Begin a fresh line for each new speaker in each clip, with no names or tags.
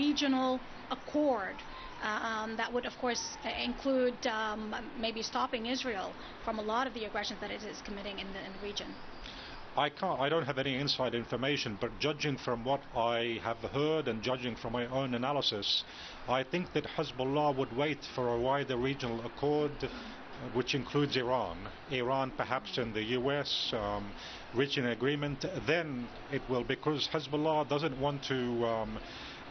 regional accord that would, of course, include maybe stopping Israel from a lot of the aggressions that it is committing in the region?
I don't have any inside information, but judging from what I have heard and judging from my own analysis, I think that Hezbollah would wait for a wider regional accord, which includes Iran. Iran perhaps in the US, reach an agreement. Then it will, because Hezbollah doesn't want to,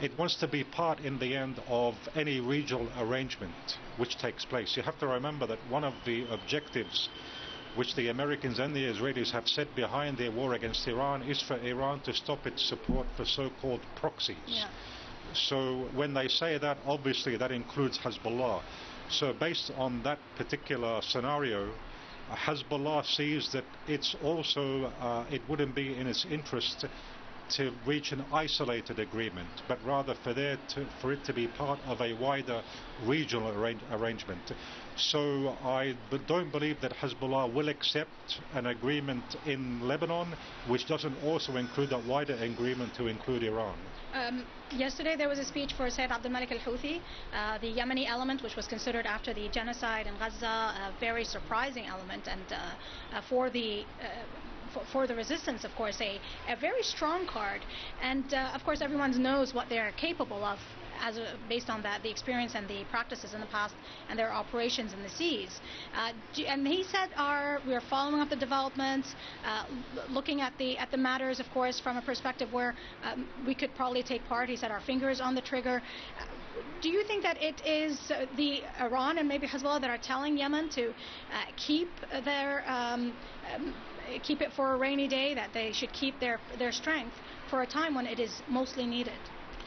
it wants to be part in the end of any regional arrangement which takes place. You have to remember that one of the objectives which the Americans and the Israelis have set behind their war against Iran is for Iran to stop its support for so-called proxies.
Yeah.
So when they say that, obviously that includes Hezbollah. So based on that particular scenario, Hezbollah sees that it's also, it wouldn't be in its interest to reach an isolated agreement, but rather for it to be part of a wider regional arrangement. So I don't believe that Hezbollah will accept an agreement in Lebanon, which doesn't also include a wider agreement to include Iran.
Yesterday there was a speech for Sayyid Abdul Malik al-Houthi, the Yemeni element, which was considered after the genocide in Gaza a very surprising element, and for the resistance, of course, a very strong card. And of course, everyone knows what they're capable of based on that, the experience and the practices in the past and their operations in the seas. And he said, we are following up the developments, looking at the matters, of course, from a perspective where we could probably take part. He said our finger is on the trigger. Do you think that it is the Iran and maybe Hezbollah that are telling Yemen to keep keep it for a rainy day, that they should keep their strength for a time when it is mostly needed,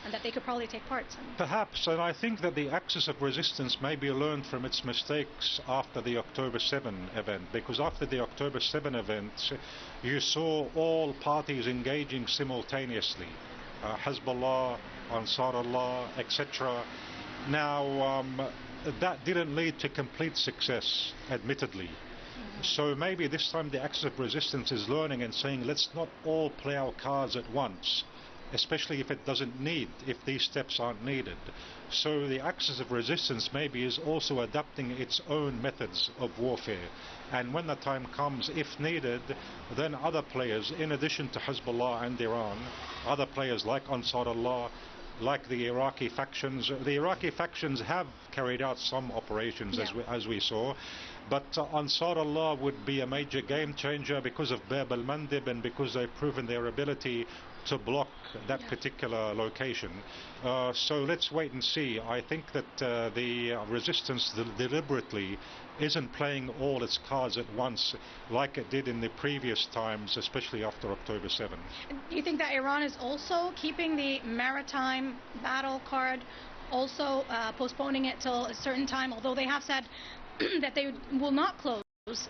and that they could probably take part?
Perhaps, and I think that the axis of resistance may be learned from its mistakes after the October 7 event, because after the October 7 event, you saw all parties engaging simultaneously, Hezbollah, Ansarullah, etc. Now, that didn't lead to complete success, admittedly. So maybe this time the axis of resistance is learning and saying, let's not all play our cards at once, especially if these steps aren't needed. So the axis of resistance maybe is also adapting its own methods of warfare. And when the time comes, if needed, then other players, in addition to Hezbollah and Iran, other players like Ansarullah, like the Iraqi factions. The Iraqi factions have carried out some operations, as we saw, but Ansarullah would be a major game changer because of Bab al-Mandeb and because they've proven their ability to block that particular location. So let's wait and see. I think that the resistance deliberately isn't playing all its cards at once like it did in the previous times, especially after October 7.
Do you think that Iran is also keeping the maritime battle card, also postponing it till a certain time, although they have said that they will not close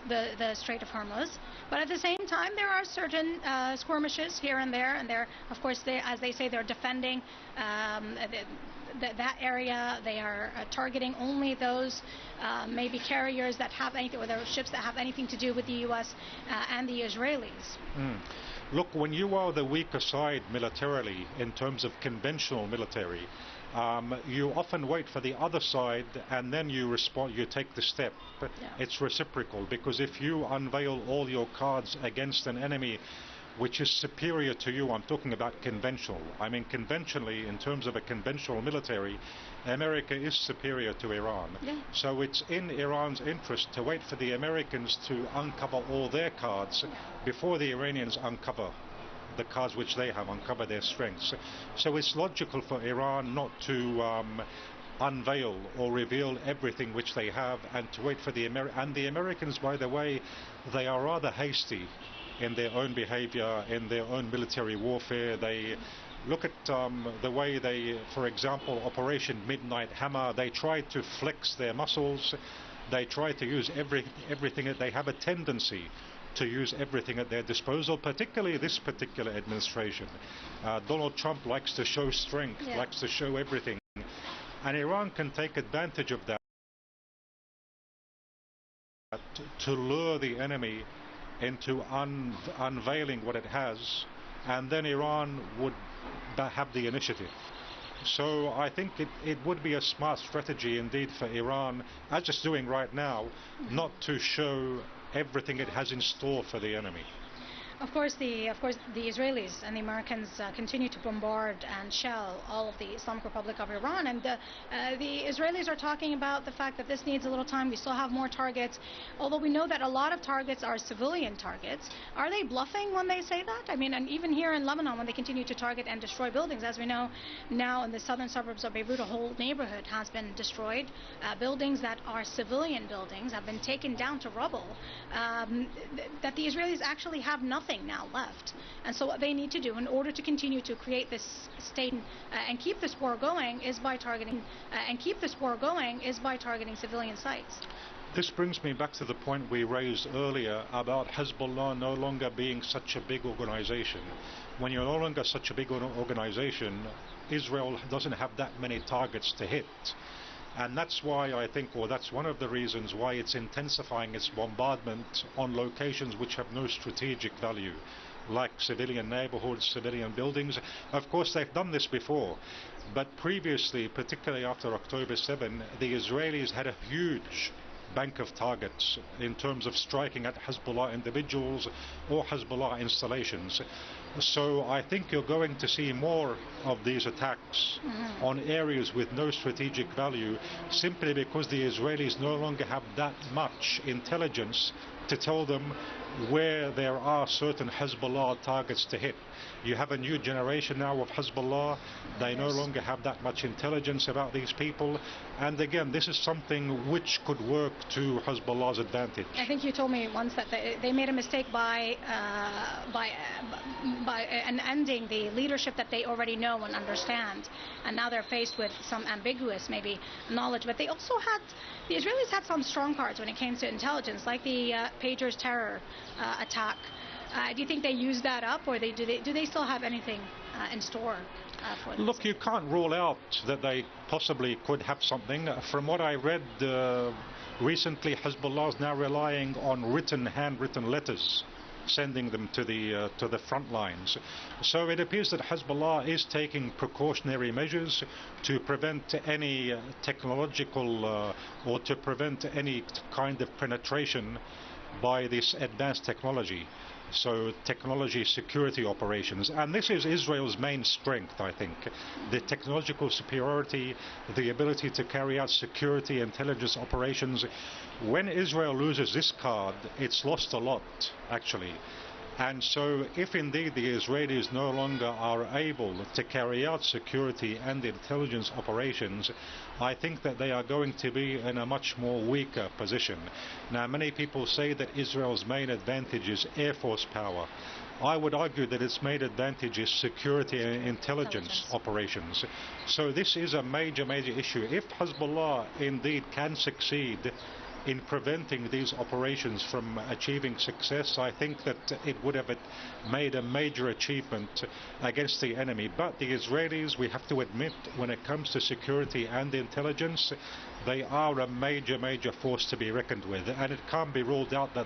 the Strait of Hormuz, but at the same time there are certain skirmishes here and there, and they're, of course, as they say, they're defending that area. They are targeting only those maybe carriers that have anything, or those ships that have anything to do with the U.S. And the Israelis.
Look, when you are the weaker side militarily in terms of conventional military, you often wait for the other side and then you respond, you take the step. But it's reciprocal, because if you unveil all your cards against an enemy which is superior to you, I'm talking about conventional. I mean, conventionally, in terms of a conventional military, America is superior to Iran. So it's in Iran's interest to wait for the Americans to uncover all their cards before the Iranians uncover the cards which they have, uncover their strengths. So it's logical for Iran not to unveil or reveal everything which they have, and to wait for the Americans, by the way, they are rather hasty in their own behavior, in their own military warfare. They look at the way they, for example, Operation Midnight Hammer, they try to flex their muscles, they try to use everything. They have a tendency to use everything at their disposal, particularly this particular administration. Donald Trump likes to show strength, likes to show everything, and Iran can take advantage of that to lure the enemy into unveiling what it has, and then Iran would have the initiative. So I think it would be a smart strategy indeed for Iran, as it's doing right now, not to show everything it has in store for the enemy.
Of course, the Israelis and the Americans continue to bombard and shell all of the Islamic Republic of Iran, and the Israelis are talking about the fact that this needs a little time. We still have more targets, although we know that a lot of targets are civilian targets. Are they bluffing when they say that? I mean, and even here in Lebanon, when they continue to target and destroy buildings, as we know now in the southern suburbs of Beirut, a whole neighborhood has been destroyed. Buildings that are civilian buildings have been taken down to rubble. That the Israelis actually have nothing now left. And so what they need to do in order to continue to create this state and keep this war going is by targeting civilian sites.
This brings me back to the point we raised earlier about Hezbollah no longer being such a big organization. When you're no longer such a big organization, Israel doesn't have that many targets to hit. And that's why I think, or that's one of the reasons why it's intensifying its bombardment on locations which have no strategic value, like civilian neighborhoods, civilian buildings. Of course, they've done this before, but previously, particularly after October 7, the Israelis had a huge bank of targets in terms of striking at Hezbollah individuals or Hezbollah installations. So I think you're going to see more of these attacks on areas with no strategic value, simply because the Israelis no longer have that much intelligence to tell them where there are certain Hezbollah targets to hit. You have a new generation now of Hezbollah. They no longer have that much intelligence about these people. And again, this is something which could work to Hezbollah's advantage.
I think you told me once that they made a mistake by ending the leadership that they already know and understand. And now they're faced with some ambiguous, maybe, knowledge. But they also the Israelis had some strong cards when it came to intelligence, like the Pagers terror attack. Do you think they used that up, or do they still have anything in store for them?
Look, you can't rule out that they possibly could have something. From what I read recently, Hezbollah is now relying on handwritten letters, sending them to the front lines. So it appears that Hezbollah is taking precautionary measures to prevent any technological or to prevent any kind of penetration by this advanced technology. So technology security operations, and this is Israel's main strength, I think. The technological superiority, the ability to carry out security intelligence operations. When Israel loses this card, it's lost a lot, actually. And so if indeed the Israelis no longer are able to carry out security and intelligence operations, I think that they are going to be in a much more weaker position. Now, many people say that Israel's main advantage is air force power. I would argue that its main advantage is security and intelligence operations. So this is a major issue. If Hezbollah indeed can succeed in preventing these operations from achieving success, I think that it would have made a major achievement against the enemy. But the Israelis, we have to admit, when it comes to security and intelligence, they are a major force to be reckoned with, and it can't be ruled out that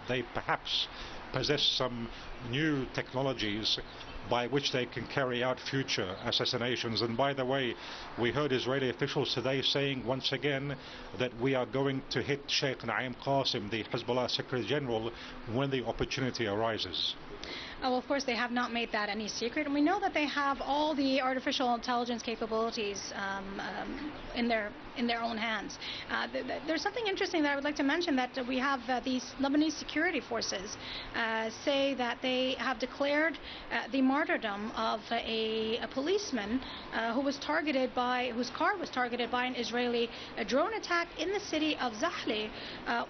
they perhaps possess some new technologies by which they can carry out future assassinations. And by the way, we heard Israeli officials today saying once again that we are going to hit Sheikh Naim Qasim, the Hezbollah Secretary General, when the opportunity arises.
Well, of course, they have not made that any secret, and we know that they have all the artificial intelligence capabilities in their own hands. There's something interesting that I would like to mention, that we have these Lebanese security forces say that they have declared the martyrdom of a policeman whose car was targeted by an Israeli drone attack in the city of Zahle.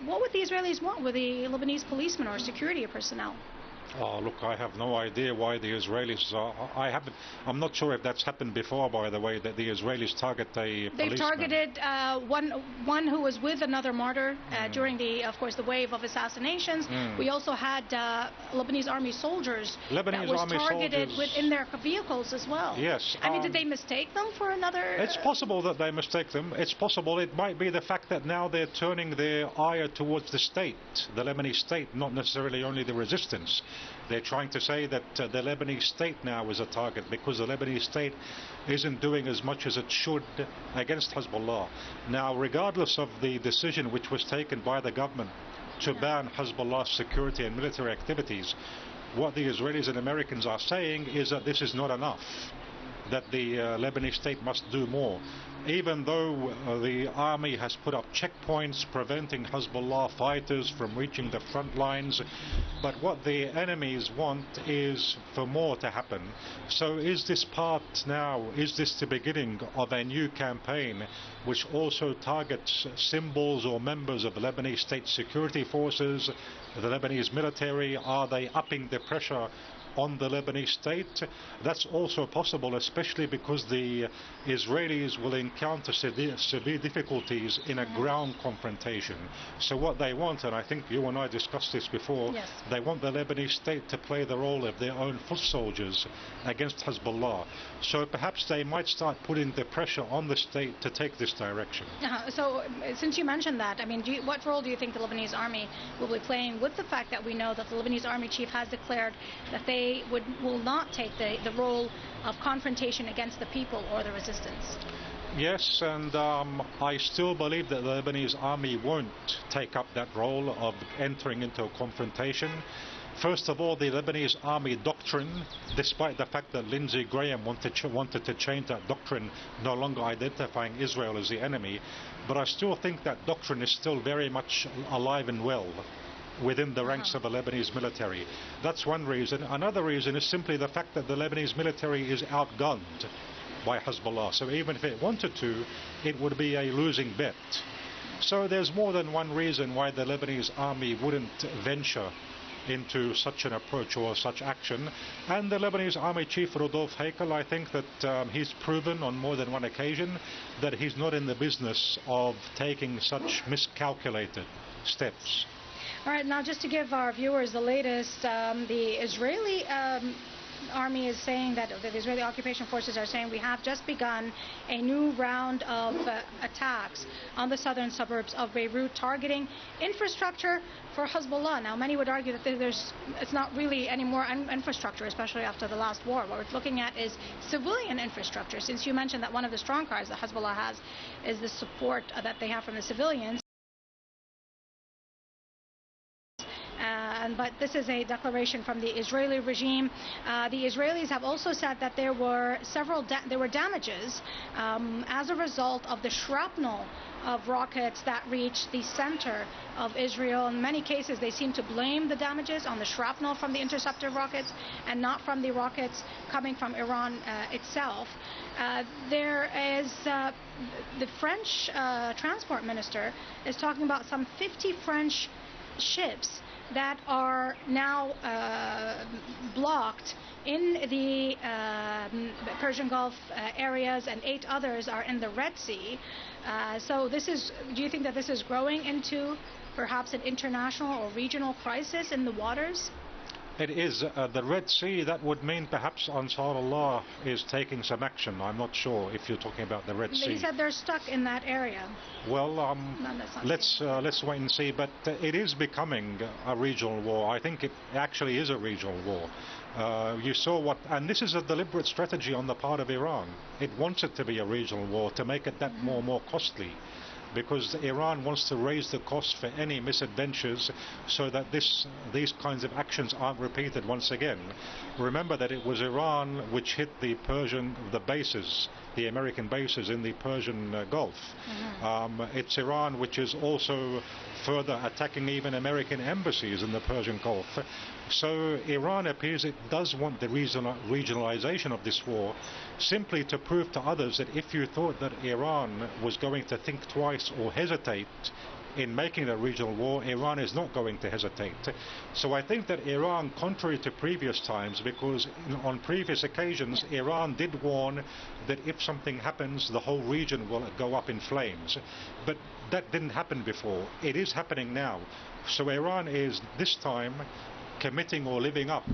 What would the Israelis want with the Lebanese policemen or security personnel?
Oh, look, I have no idea why the Israelis I'm not sure if that's happened before, by the way, that the Israelis target a policeman.
They've targeted one who was with another martyr during of course, the wave of assassinations. We also had Lebanese army soldiers that was targeted within their vehicles as well.
Yes.
I mean, did they mistake them for another?
It's possible that they mistake them. It's possible it might be the fact that now they're turning their ire towards the state, the Lebanese state, not necessarily only the resistance. They're trying to say that the Lebanese state now is a target because the Lebanese state isn't doing as much as it should against Hezbollah. Now, regardless of the decision which was taken by the government to ban Hezbollah's security and military activities, what the Israelis and Americans are saying is that this is not enough, that the Lebanese state must do more. Even though the army has put up checkpoints preventing Hezbollah fighters from reaching the front lines, but what the enemies want is for more to happen. So is this part now, is this the beginning of a new campaign which also targets symbols or members of the Lebanese state security forces, the Lebanese military? Are they upping the pressure on the Lebanese state? That's also possible, especially because the Israelis will encounter severe difficulties in a ground confrontation. So what they want, and I think you and I discussed this before,
Yes.
they want the Lebanese state to play the role of their own foot soldiers against Hezbollah. So perhaps they might start putting the pressure on the state to take this direction.
So since you mentioned that, I mean, what role do you think the Lebanese army will be playing with the fact that we know that the Lebanese army chief has declared that they will not take the role of confrontation against the people or the resistance?
Yes, and I still believe that the Lebanese army won't take up that role of entering into a confrontation. First of all, the Lebanese army doctrine, despite the fact that Lindsey Graham wanted to change that doctrine, no longer identifying Israel as the enemy, but I still think that doctrine is still very much alive and well within the ranks of the Lebanese military. That's one reason. Another reason is simply the fact that the Lebanese military is outgunned by Hezbollah. So even if it wanted to, it would be a losing bet. So there's more than one reason why the Lebanese army wouldn't venture into such an approach or such action. And the Lebanese army chief, Rodolphe Heikel, I think that he's proven on more than one occasion that he's not in the business of taking such miscalculated steps.
All right, now just to give our viewers the latest, the Israeli army is saying that the Israeli occupation forces are saying we have just begun a new round of attacks on the southern suburbs of Beirut, targeting infrastructure for Hezbollah. Now, many would argue that it's not really any more infrastructure, especially after the last war. What we're looking at is civilian infrastructure. Since you mentioned that one of the strong cards that Hezbollah has is the support that they have from the civilians. But this is a declaration from the Israeli regime. The Israelis have also said that there were damages as a result of the shrapnel of rockets that reached the center of Israel. In many cases, they seem to blame the damages on the shrapnel from the interceptor rockets and not from the rockets coming from Iran itself. There is the French transport minister is talking about some 50 French ships that are now blocked in the Persian Gulf areas, and 8 others are in the Red Sea. So do you think that this is growing into perhaps an international or regional crisis in the waters?
It is. The Red Sea, that would mean perhaps Ansar Allah is taking some action. I'm not sure if you're talking about the Red Sea.
They said they're stuck in that area.
Well, let's wait and see. But it is becoming a regional war. I think it actually is a regional war. You saw what, and this is a deliberate strategy on the part of Iran. It wants it to be a regional war to make it that more costly, because Iran wants to raise the cost for any misadventures so that these kinds of actions aren't repeated once again. Remember that it was Iran which hit the bases, the American bases in the Persian Gulf. It's Iran which is also further attacking even American embassies in the Persian Gulf. So Iran appears it does want the regionalization of this war, simply to prove to others that if you thought that Iran was going to think twice or hesitate in making a regional war, Iran is not going to hesitate. So I think that Iran, contrary to previous times, because on previous occasions Iran did warn that if something happens, the whole region will go up in flames. But that didn't happen before. It is happening now. So Iran is this time committing or living up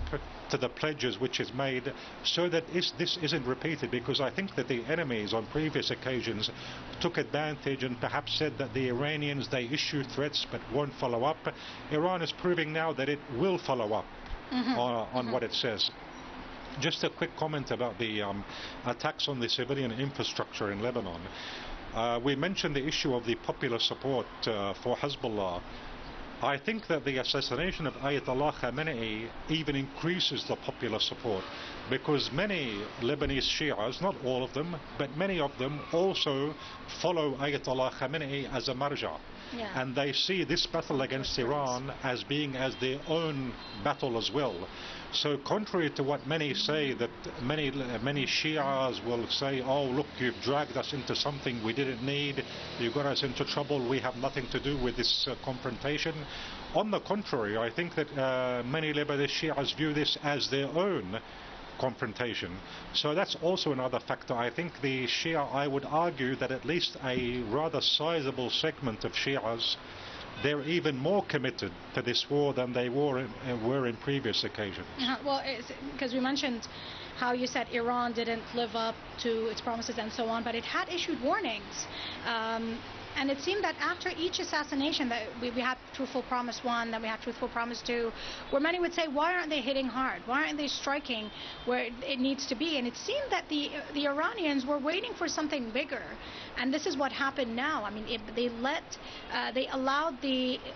to the pledges which is made, so that this isn't repeated, because I think that the enemies on previous occasions took advantage and perhaps said that the Iranians, they issue threats but won't follow up. Iran is proving now that it will follow up on what it says. Just a quick comment about the attacks on the civilian infrastructure in Lebanon. We mentioned the issue of the popular support for Hezbollah. I think that the assassination of Ayatollah Khamenei even increases the popular support, because many Lebanese Shias, not all of them, but many of them also follow Ayatollah Khamenei as a marja.
Yeah.
And they see this battle against Iran as being as their own battle as well. So contrary to what many say, that many Shias will say, oh look, you've dragged us into something we didn't need, you got us into trouble, we have nothing to do with this confrontation. On the contrary, I think that many Lebanese Shias view this as their own confrontation. So that's also another factor. I think the Shia, I would argue that at least a rather sizable segment of Shias, they're even more committed to this war than they were in previous occasions.
Well, because we mentioned how you said Iran didn't live up to its promises and so on, but it had issued warnings. And it seemed that after each assassination, that we had Truthful Promise 1, then we had Truthful Promise 2, where many would say, why aren't they hitting hard? Why aren't they striking where it needs to be? And it seemed that the Iranians were waiting for something bigger. And this is what happened now. I mean, they allowed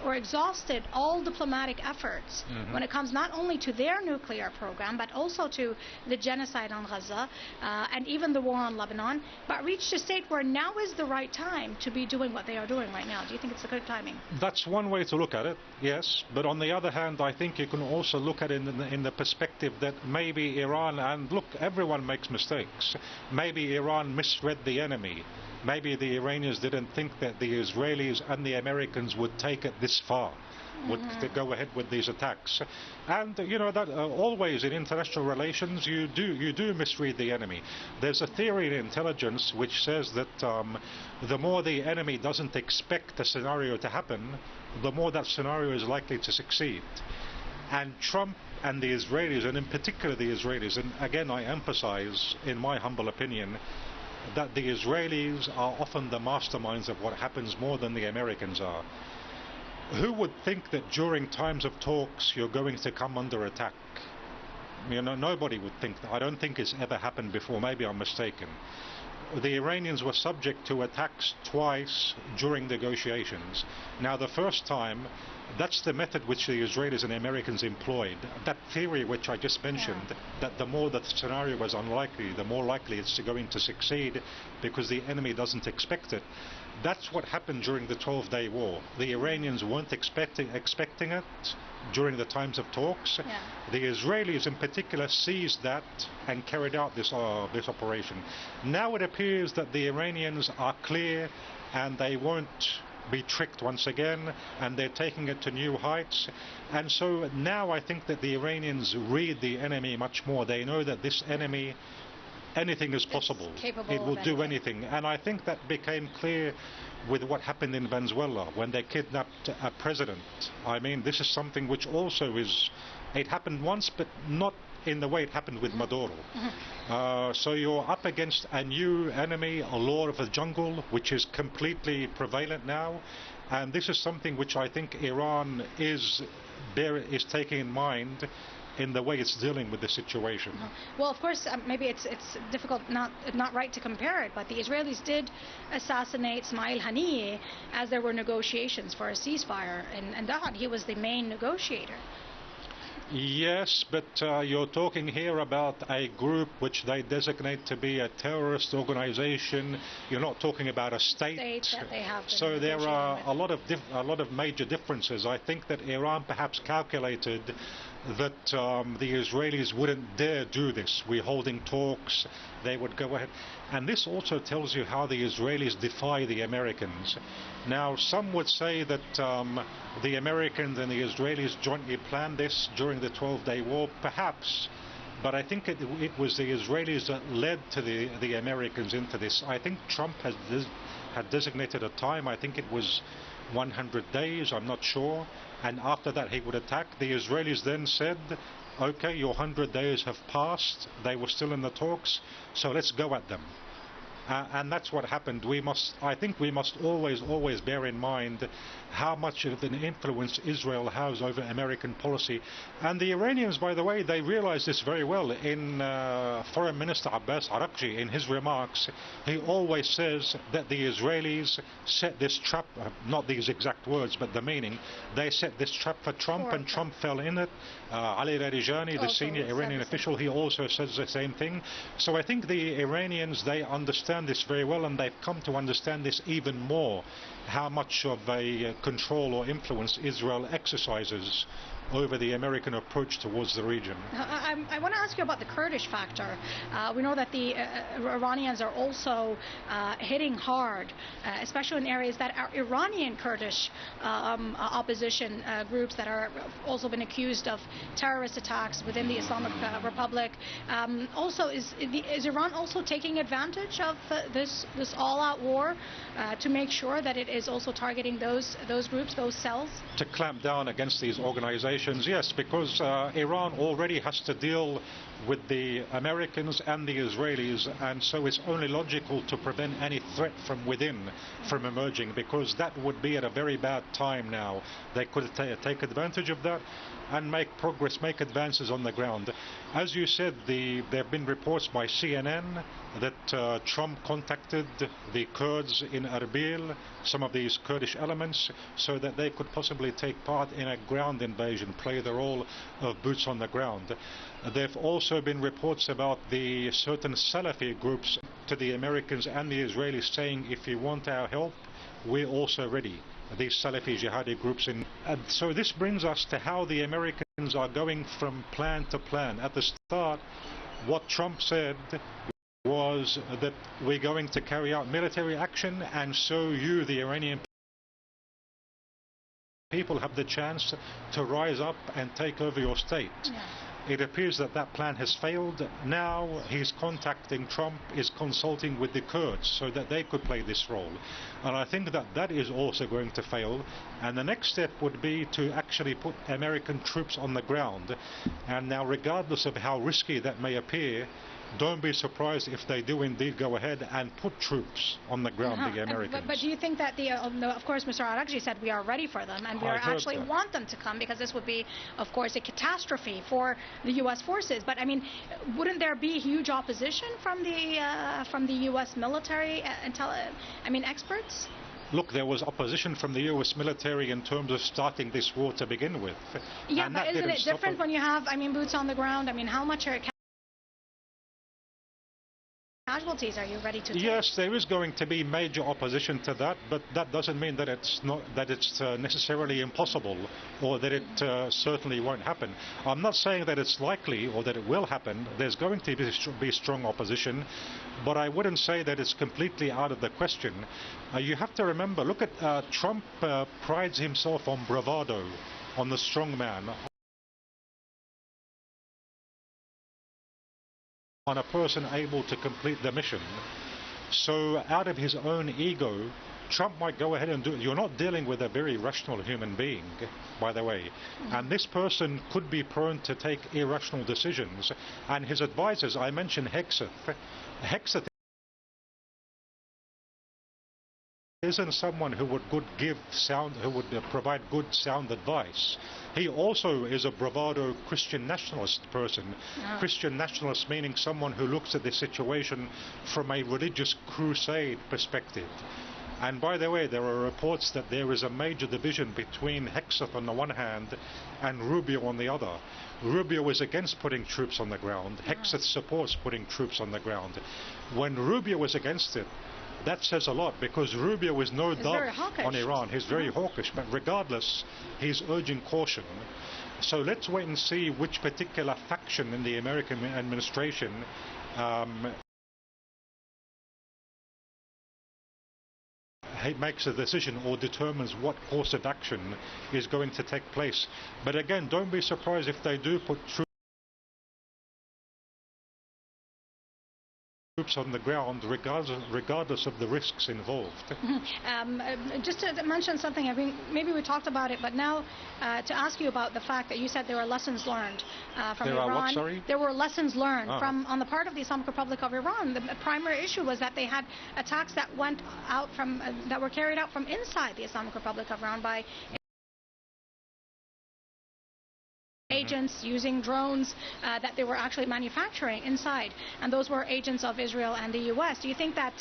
or exhausted all diplomatic efforts when it comes not only to their nuclear program, but also to the genocide on Gaza and even the war on Lebanon, but reached a state where now is the right time to be doing what they are doing right now. Do you think it's a good timing?
That's one way to look at it, yes. But on the other hand, I think you can also look at it in the perspective that maybe Iran, and look, everyone makes mistakes. Maybe Iran misread the enemy. Maybe the Iranians didn't think that the Israelis and the Americans would take it this far, would go ahead with these attacks. And you know that always in international relations you do misread the enemy. There's a theory in intelligence which says that the more the enemy doesn't expect a scenario to happen, the more that scenario is likely to succeed. And Trump and the Israelis, and in particular the Israelis, and again I emphasize, in my humble opinion, that the Israelis are often the masterminds of what happens more than the Americans are. Who would think that during times of talks you're going to come under attack? You know, nobody would think that. I don't think it's ever happened before. Maybe I'm mistaken. The Iranians were subject to attacks twice during negotiations. Now, the first time, that's the method which the Israelis and Americans employed. That theory which I just mentioned, that the more the scenario was unlikely, the more likely it's going to succeed because the enemy doesn't expect it. That's what happened during the 12-day war. The Iranians weren't expecting it during the times of talks. The Israelis in particular seized that and carried out this operation. Now it appears that the Iranians are clear and they won't be tricked once again, and they're taking it to new heights. And so now I think that the Iranians read the enemy much more. They know that this enemy, anything is possible. It will do anything. And I think that became clear with what happened in Venezuela when they kidnapped a president. I mean, this is something which also it happened once, but not in the way it happened with Maduro. So you're up against a new enemy, a law of the jungle, which is completely prevalent now. And this is something which I think Iran is taking in mind in the way it's dealing with the situation.
Well, of course, maybe it's difficult, not right to compare it, but the Israelis did assassinate Ismail Haniyeh as there were negotiations for a ceasefire in Doha. He was the main negotiator.
Yes, but you're talking here about a group which they designate to be a terrorist organization. You're not talking about a state.
That they have
so there are a lot of major differences. I think that Iran perhaps calculated that the Israelis wouldn't dare do this. We're holding talks. They would go ahead. And this also tells you how the Israelis defy the Americans. Now, some would say that the Americans and the Israelis jointly planned this during the 12-day war, perhaps. But I think it was the Israelis that led to the Americans into this. I think Trump had designated a time. I think it was 100 days, I'm not sure. And after that he would attack. The Israelis then said, okay, your 100 days have passed. They were still in the talks, so let's go at them. And that's what happened. I think we must always bear in mind how much of an influence Israel has over American policy. And the Iranians, by the way, they realize this very well. In Foreign Minister Abbas Araghchi, in his remarks, he always says that the Israelis set this trap, not these exact words, but the meaning, they set this trap for Trump, and Trump fell in it. Ali Larijani, the senior Iranian official, he also says the same thing. So I think the Iranians, they understand this very well, and they've come to understand this even more, how much of a control or influence Israel exercises over the American approach towards the region.
I want to ask you about the Kurdish factor. We know that the Iranians are also hitting hard, especially in areas that are Iranian Kurdish opposition groups that are also been accused of terrorist attacks within the Islamic Republic. Also, is Iran also taking advantage of this all-out war to make sure that it is also targeting those groups, those cells?
To clamp down against these organizations? Yes, because Iran already has to deal with the Americans and the Israelis, and so it's only logical to prevent any threat from within from emerging, because that would be at a very bad time now. They could take advantage of that and make progress, make advances on the ground. As you said, there have been reports by CNN that Trump contacted the Kurds in Erbil, some of these Kurdish elements, so that they could possibly take part in a ground invasion, play the role of boots on the ground. There have also been reports about the certain Salafi groups to the Americans and the Israelis saying, if you want our help, we're also ready. These Salafi jihadi groups. And so this brings us to how the Americans are going from plan to plan. At the start, what Trump said was that we're going to carry out military action, and so you, the Iranian people, have the chance to rise up and take over your state.
Yeah.
It appears that that plan has failed. Now he's contacting Trump, is consulting with the Kurds so that they could play this role. And I think that that is also going to fail. And the next step would be to actually put American troops on the ground. And now, regardless of how risky that may appear, don't be surprised if they do indeed go ahead and put troops on the ground, the Americans.
But do you think that of course, Mr. Araghchi said we are ready for them, and we actually want them to come, because this would be, of course, a catastrophe for the U.S. forces. But I mean, wouldn't there be huge opposition from the U.S. military experts?
Look, there was opposition from the U.S. military in terms of starting this war to begin with.
Yeah, but isn't it different when you have, boots on the ground? How much are casualties are you ready to take?
Yes, there is going to be major opposition to that, but that doesn't mean that it's necessarily impossible, or that it certainly won't happen. I'm not saying that it's likely or that it will happen. There's going to be strong opposition, but I wouldn't say that it's completely out of the question. You have to remember, look at Trump prides himself on bravado, on the strong man, on a person able to complete the mission. So out of his own ego, Trump might go ahead and do it. You're not dealing with a very rational human being, by the way. And this person could be prone to take irrational decisions. And his advisors, I mentioned Hegseth. Hegseth isn't someone who would provide good sound advice. He also is a bravado Christian nationalist person. Christian nationalist meaning someone who looks at the situation from a religious crusade perspective. And by the way, there are reports that there is a major division between Hegseth on the one hand and Rubio on the other. Rubio is against putting troops on the ground. Hegseth supports putting troops on the ground. When Rubio is against it, that says a lot, because Rubio is no doubt on Iran. He's very hawkish, but regardless, he's urging caution. So let's wait and see which particular faction in the American administration makes a decision or determines what course of action is going to take place. But again, don't be surprised if they do put troops troops on the ground, regardless of the risks involved.
Just to mention something, I mean, maybe we talked about it, but now to ask you about the fact that you said there were lessons learned from
there
Iran.
Are what, sorry?
There were lessons learned from on the part of the Islamic Republic of Iran. The primary issue was that they had attacks that went out from that were carried out from inside the Islamic Republic of Iran by agents using drones that they were actually manufacturing inside, and those were agents of Israel and the U.S. Do you think that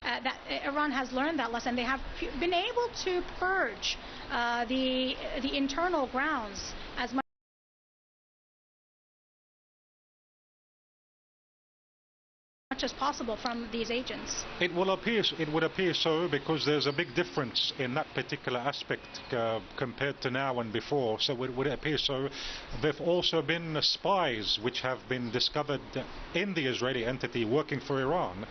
that Iran has learned that lesson? They have been able to purge the internal grounds as much as possible from these agents?
It would appear so, because there's a big difference in that particular aspect compared to now and before. So it would appear so. There have also been spies which have been discovered in the Israeli entity working for Iran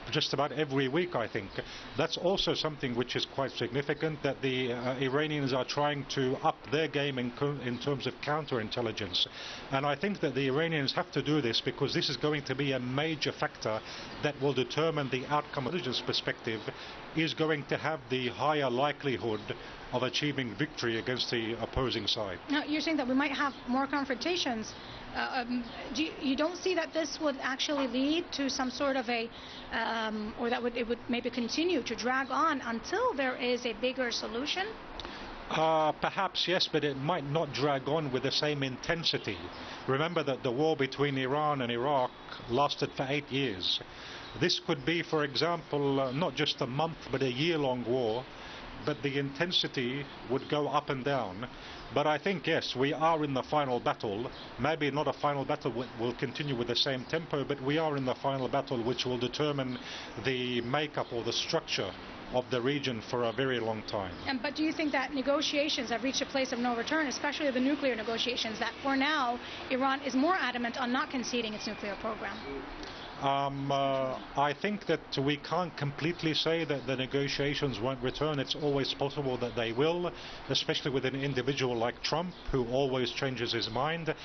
just about every week, I think. That's also something which is quite significant, that the Iranians are trying to up their game in terms of counterintelligence. And I think that the Iranians have to do this because this is going to be a major factor that will determine the outcome. From a religious perspective, is going to have the higher likelihood of achieving victory against the opposing side.
Now, you're saying that we might have more confrontations. You don't see that this would actually lead to some sort of a, or that it would maybe continue to drag on until there is a bigger solution?
Perhaps yes, but it might not drag on with the same intensity. Remember that the war between Iran and Iraq lasted for 8 years. This could be, for example, not just a month but a year-long war, but the intensity would go up and down. But I think, yes, we are in the final battle. Maybe not a final battle will continue with the same tempo, but we are in the final battle which will determine the makeup or the structure of the region for a very long time.
But do you think that negotiations have reached a place of no return, especially the nuclear negotiations, that for now Iran is more adamant on not conceding its nuclear program?
I think that we can't completely say that the negotiations won't return. It's always possible that they will, especially with an individual like Trump, who always changes his mind.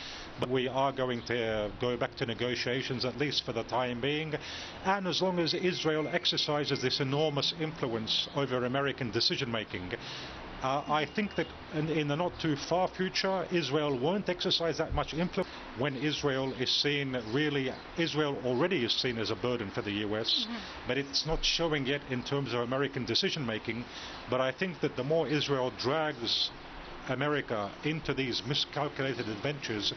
But we are going to go back to negotiations, at least for the time being. And as long as Israel exercises this enormous influence over American decision-making, I think that in the not too far future, Israel won't exercise that much influence when Israel is seen Israel already is seen as a burden for the US, but it's not showing yet in terms of American decision making. But I think that the more Israel drags America into these miscalculated adventures,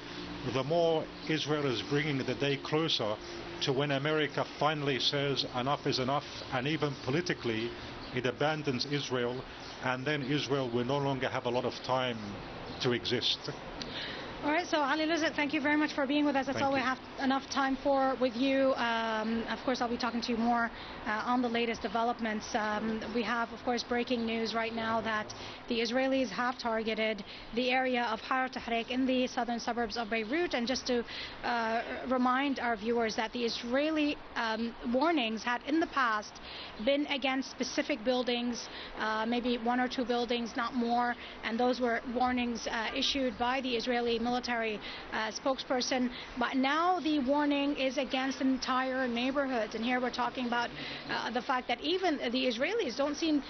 the more Israel is bringing the day closer to when America finally says enough is enough, and even politically it abandons Israel, and then Israel will no longer have a lot of time to exist.
All right, so Ali Rizk, thank you very much for being with us. That's all we have enough time for with you. Of course, I'll be talking to you more on the latest developments. We have, of course, breaking news right now that the Israelis have targeted the area of Har Tahrik in the southern suburbs of Beirut. And just to remind our viewers that the Israeli warnings had in the past been against specific buildings, maybe 1 or 2 buildings, not more. And those were warnings issued by the Israeli military spokesperson. But now the warning is against entire neighborhoods. And here we're talking about the fact that even the Israelis don't seem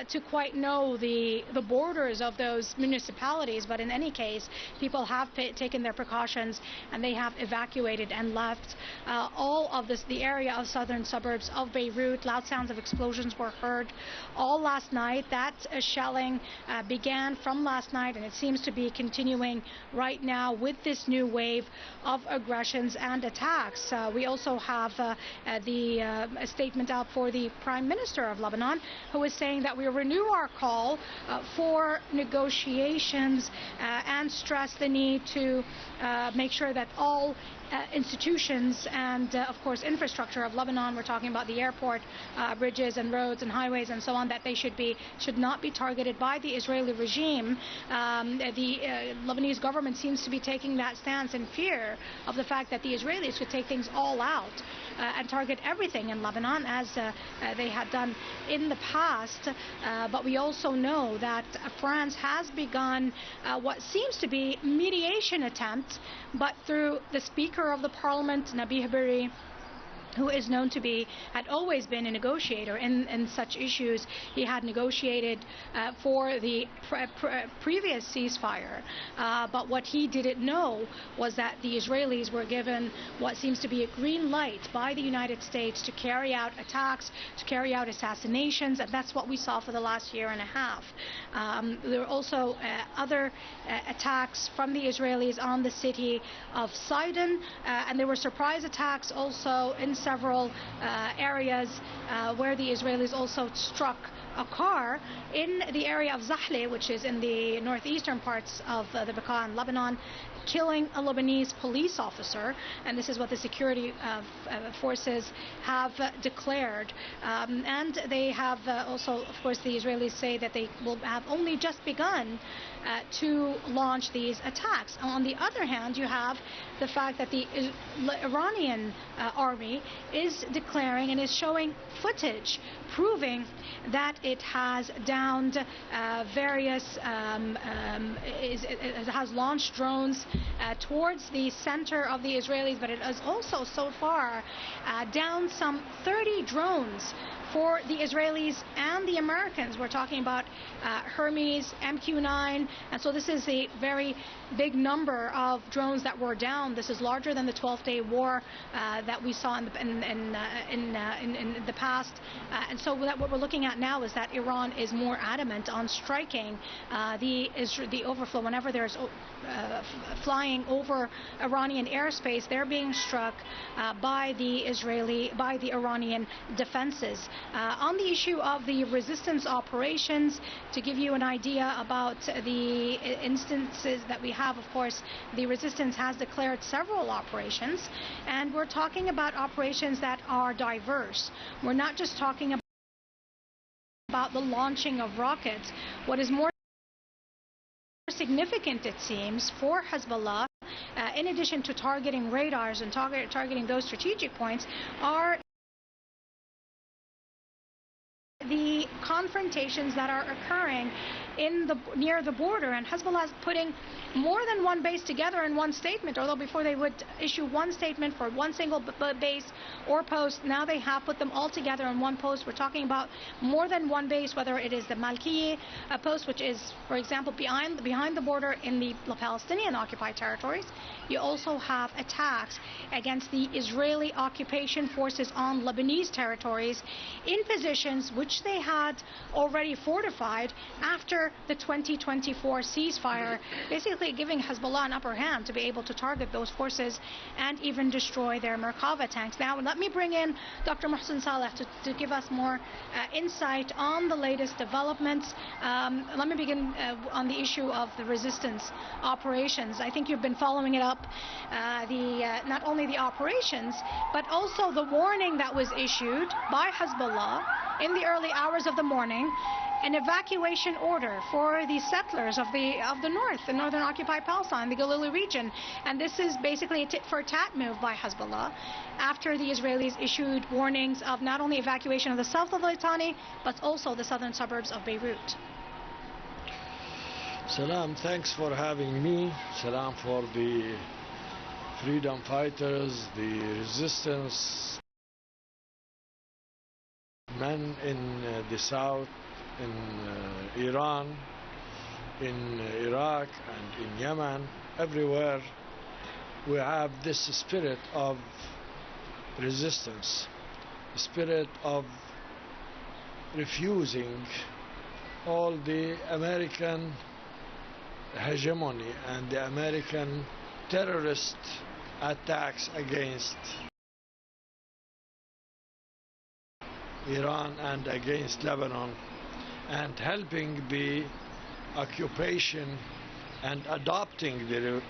to quite know the borders of those municipalities. But in any case, people have taken their precautions and they have evacuated and left all of the area of southern suburbs of Beirut. Loud sounds of explosions were heard all last night. That shelling began from last night, and it seems to be continuing right now with this new wave of aggressions and attacks. We also have the statement out for the Prime Minister of Lebanon, who is saying that we renew our call for negotiations and stress the need to make sure that all institutions and of course infrastructure of Lebanon, we're talking about the airport, bridges and roads and highways and so on, that they should not be targeted by the Israeli regime. The Lebanese government seems to be taking that stance in fear of the fact that the Israelis could take things all out and target everything in Lebanon as they had done in the past. But we also know that France has begun what seems to be mediation attempt, but through the Speaker of the Parliament, Nabih Berri, who is known to be, had always been a negotiator in such issues. He had negotiated for the previous ceasefire, but what he didn't know was that the Israelis were given what seems to be a green light by the United States to carry out attacks, to carry out assassinations, and that's what we saw for the last year and a half. There were also other attacks from the Israelis on the city of Sidon, and there were surprise attacks also in several areas where the Israelis also struck a car in the area of Zahle, which is in the northeastern parts of the Bekaa in Lebanon, killing a Lebanese police officer, and this is what the security forces have declared. And they have also, of course, the Israelis say that they will have only just begun to launch these attacks. On the other hand, you have the fact that the Iranian army is declaring and is showing footage proving that it has downed various, it has launched drones towards the center of the Israelis, but it has also so far downed some 30 drones for the Israelis and the Americans. We're talking about Hermes, MQ-9, and so this is a very big number of drones that were down. This is larger than the 12-day war that we saw in the past. And so what we're looking at now is that Iran is more adamant on striking the overflow. Whenever there's flying over Iranian airspace, they're being struck by the Iranian defenses. On the issue of the resistance operations, to give you an idea about the instances that we have, of course, the resistance has declared several operations, and we're talking about operations that are diverse. We're not just talking about the launching of rockets. What is more significant, it seems, for Hezbollah, in addition to targeting radars and targeting those strategic points, are the confrontations that are occurring near the border. And Hezbollah is putting more than one base together in one statement, although before they would issue one statement for one single base or post, now they have put them all together in one post. We're talking about more than one base, whether it is the Malkiye post, which is, for example, behind the border in the Palestinian occupied territories. You also have attacks against the Israeli occupation forces on Lebanese territories in positions which they had already fortified after the 2024 ceasefire, basically giving Hezbollah an upper hand to be able to target those forces and even destroy their Merkava tanks. Now, let me bring in Dr. Mohsen Saleh to give us more insight on the latest developments. Let me begin on the issue of the resistance operations. I think you've been following it up, not only the operations, but also the warning that was issued by Hezbollah in the early hours of the morning, an evacuation order for the settlers of the north, the northern occupied Palestine, the Galilee region. And this is basically a tit-for-tat move by Hezbollah after the Israelis issued warnings of not only evacuation of the south of Litani, but also the southern suburbs of Beirut.
Salam, thanks for having me. Salam for the freedom fighters, the resistance men in the south, in Iran, in Iraq, and in Yemen. Everywhere we have this spirit of resistance, spirit of refusing all the American hegemony and the American terrorist attacks against Iran and against Lebanon, and helping the occupation and adopting the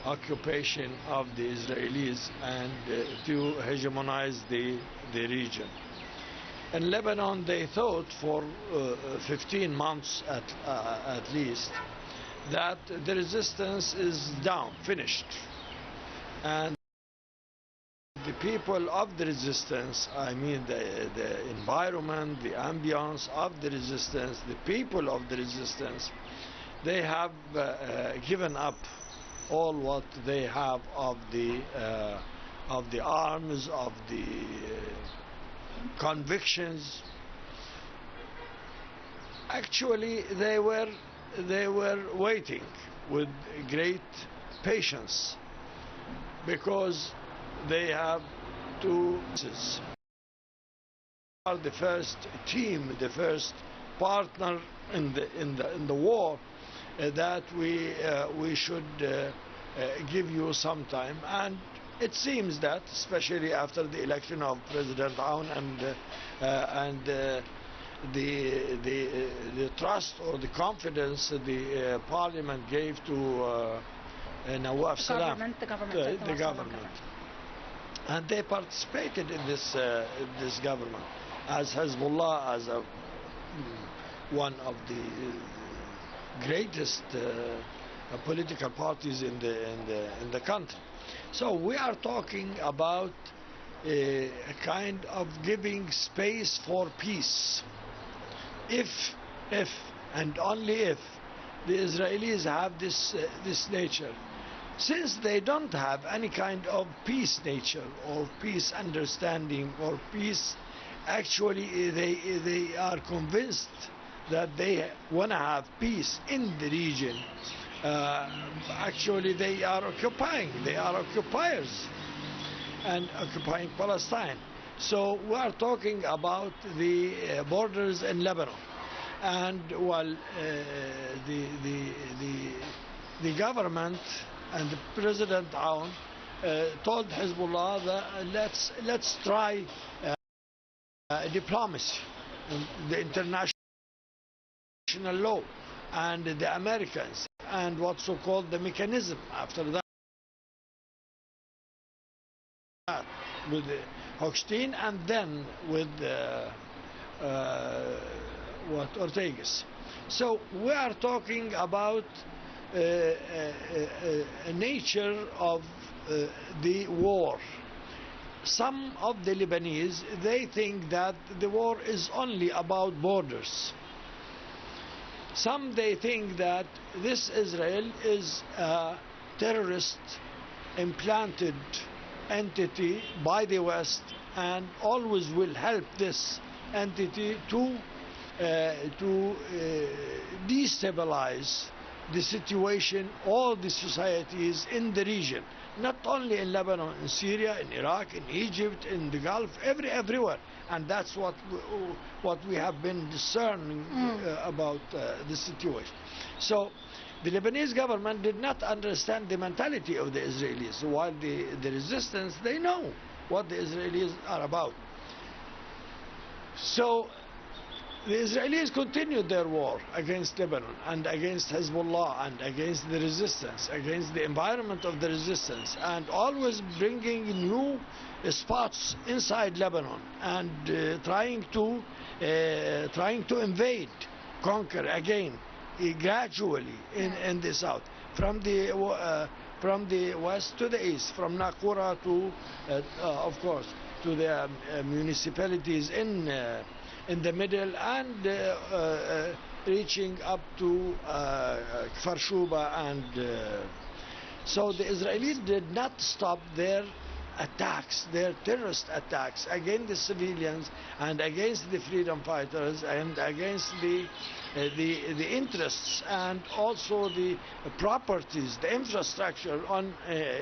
occupation of the Israelis and to hegemonize the region. In Lebanon, they thought for 15 months at least that the resistance is down, finished, and the people of the resistance, I mean the environment, the ambience of the resistance, the people of the resistance, they have given up all what they have of the arms, of the convictions. Actually, they were waiting with great patience because they have to are the first team, the first partner in the war that we should give you some time. And it seems that, especially after the election of President Aoun and the trust or the confidence the parliament gave to Nawaf Salam,
the government,
and they participated in this government as Hezbollah, as one of the greatest political parties in the country. So we are talking about a kind of giving space for peace. If and only if the Israelis have this nature, since they don't have any kind of peace nature or peace understanding or peace, actually they are convinced that they want to have peace in the region. Actually, they are occupiers and occupying Palestine. So we are talking about the borders in Lebanon, and well, the government and President Aoun told Hezbollah that let's try diplomacy, the international law, and the Americans, and what's so-called the mechanism after that with Hochstein, and then with Ortegas. So we are talking about a nature of the war. Some of the Lebanese, they think that the war is only about borders. Some, they think that this Israel is a terrorist implanted entity by the West, and always will help this entity to destabilize the situation, all the societies in the region, not only in Lebanon, in Syria, in Iraq, in Egypt, in the Gulf, everywhere. And that's what we have been discerning about the situation. So the Lebanese government did not understand the mentality of the Israelis, while the resistance, they know what the Israelis are about. So the Israelis continued their war against Lebanon and against Hezbollah and against the resistance, against the environment of the resistance, and always bringing new spots inside Lebanon and trying to invade, conquer again, gradually in the south, from the west to the east, from Naqoura to, of course, to the municipalities in the middle, and reaching up to Kfar Shuba. And so the Israelis did not stop their attacks, their terrorist attacks against the civilians and against the freedom fighters and against the interests and also the properties, the infrastructure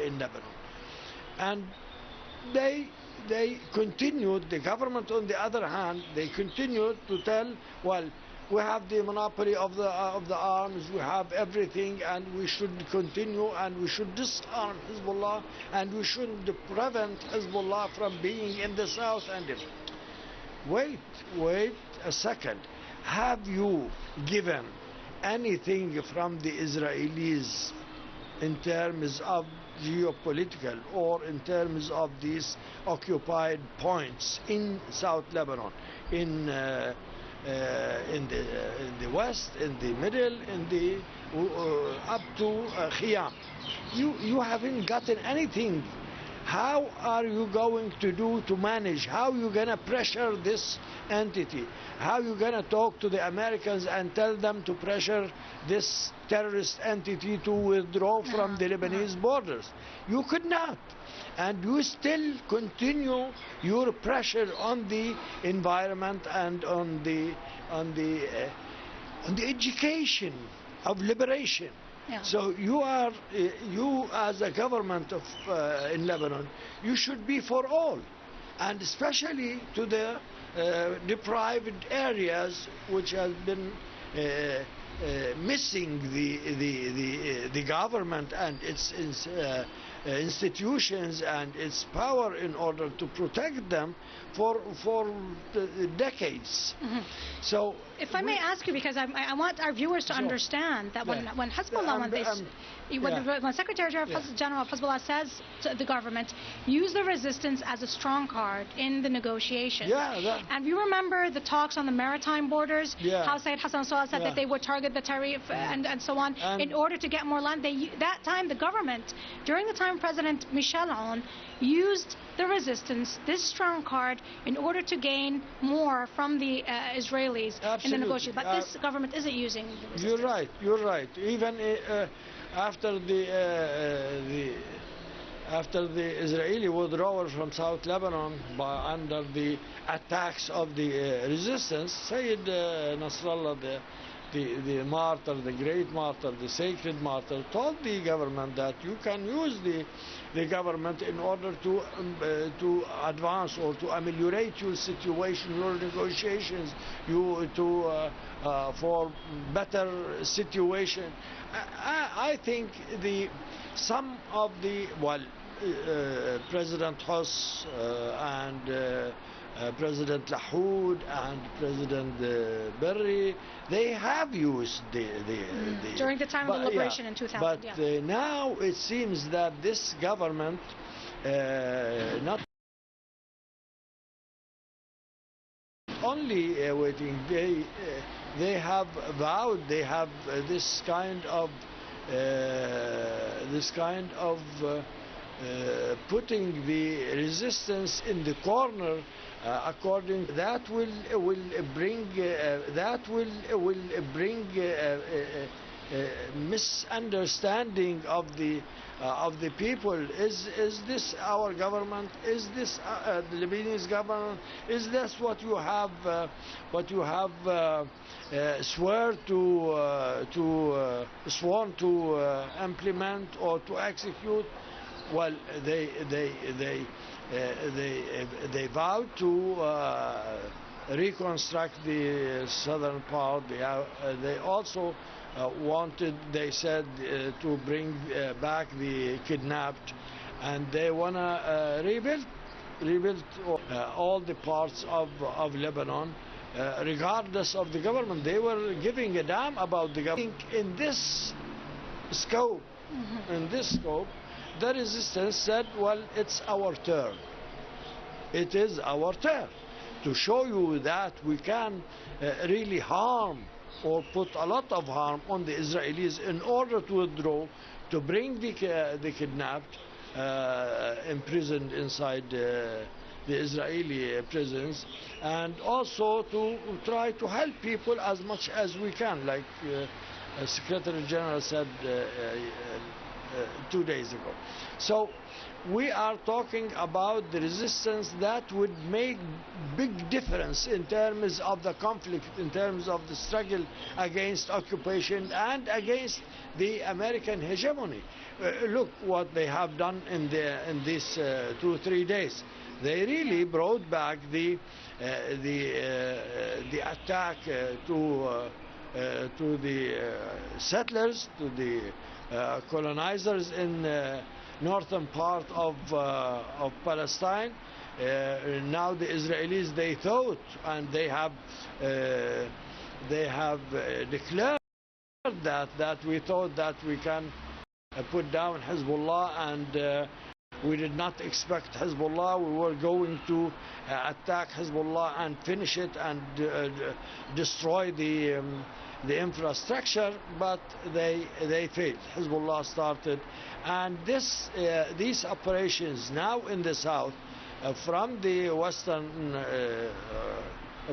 in Lebanon. And they continued, the government on the other hand, they continued to tell, well, we have the monopoly of the arms, we have everything, and we should continue, and we should disarm Hezbollah, and we should prevent Hezbollah from being in the south. And wait a second. Have you given anything from the Israelis in terms of geopolitical or in terms of these occupied points in South Lebanon, in the west, in the middle, in the up to Khiyam? You haven't gotten anything how are you going to do to manage? How are you going to pressure this entity? How are you going to talk to the Americans and tell them to pressure this terrorist entity to withdraw from the Lebanese borders? You could not. And you still continue your pressure on the environment and on the education of liberation.
Yeah.
So you as a government of in Lebanon, you should be for all, and especially to the deprived areas which have been missing the government and its institutions and its power in order to protect them for decades.
Mhm.
So
If I may ask you, because I want our viewers to
Sure.
understand that when Hezbollah, when Secretary General of Hezbollah says to the government, use the resistance as a strong card in the negotiations. And you remember the talks on the maritime borders, how Sayyid Hassan Nasrallah said that they would target the Tarif and so on in order to get more land. That time, the government, during the time of President Michel Aoun, used the resistance, this strong card, in order to gain more from the Israelis in the negotiations. But this government isn't using the resistance.
You're right. Even after the Israeli withdrawal from South Lebanon under the attacks of the resistance, Sayyid Nasrallah, the martyr, the great martyr, the sacred martyr, told the government that you can use the government in order to advance or to ameliorate your situation, your negotiations, for better situation. I think some of the President Hos and President Lahoud and President Berri, they have used
during the time of the liberation in 2000.
But now it seems that this government not only waiting, they have vowed, they have this kind of putting the resistance in the corner. According that will bring misunderstanding of the people. Is this our government? Is this the Lebanese government? Is this what you have sworn to implement or to execute? Well, they vowed to reconstruct the southern part. They also wanted, they said, to bring back the kidnapped, and they want to rebuild all the parts of Lebanon, regardless of the government. They were giving a damn about the government. In this scope, the resistance said, well, it's our turn. It is our turn to show you that we can really harm or put a lot of harm on the Israelis in order to withdraw, to bring the kidnapped, imprisoned inside the Israeli prisons, and also to try to help people as much as we can, like Secretary General said 2 days ago. So we are talking about the resistance that would make big difference in terms of the conflict, in terms of the struggle against occupation and against the American hegemony. Look what they have done in these 2 or 3 days. They really brought back the attack to the settlers, to the colonizers in northern part of Palestine. Now the Israelis, they thought, and they have declared that we thought that we can put down Hezbollah We did not expect Hezbollah. We were going to attack Hezbollah and finish it and destroy the infrastructure, but they failed. Hezbollah started, and these operations now in the south, from the western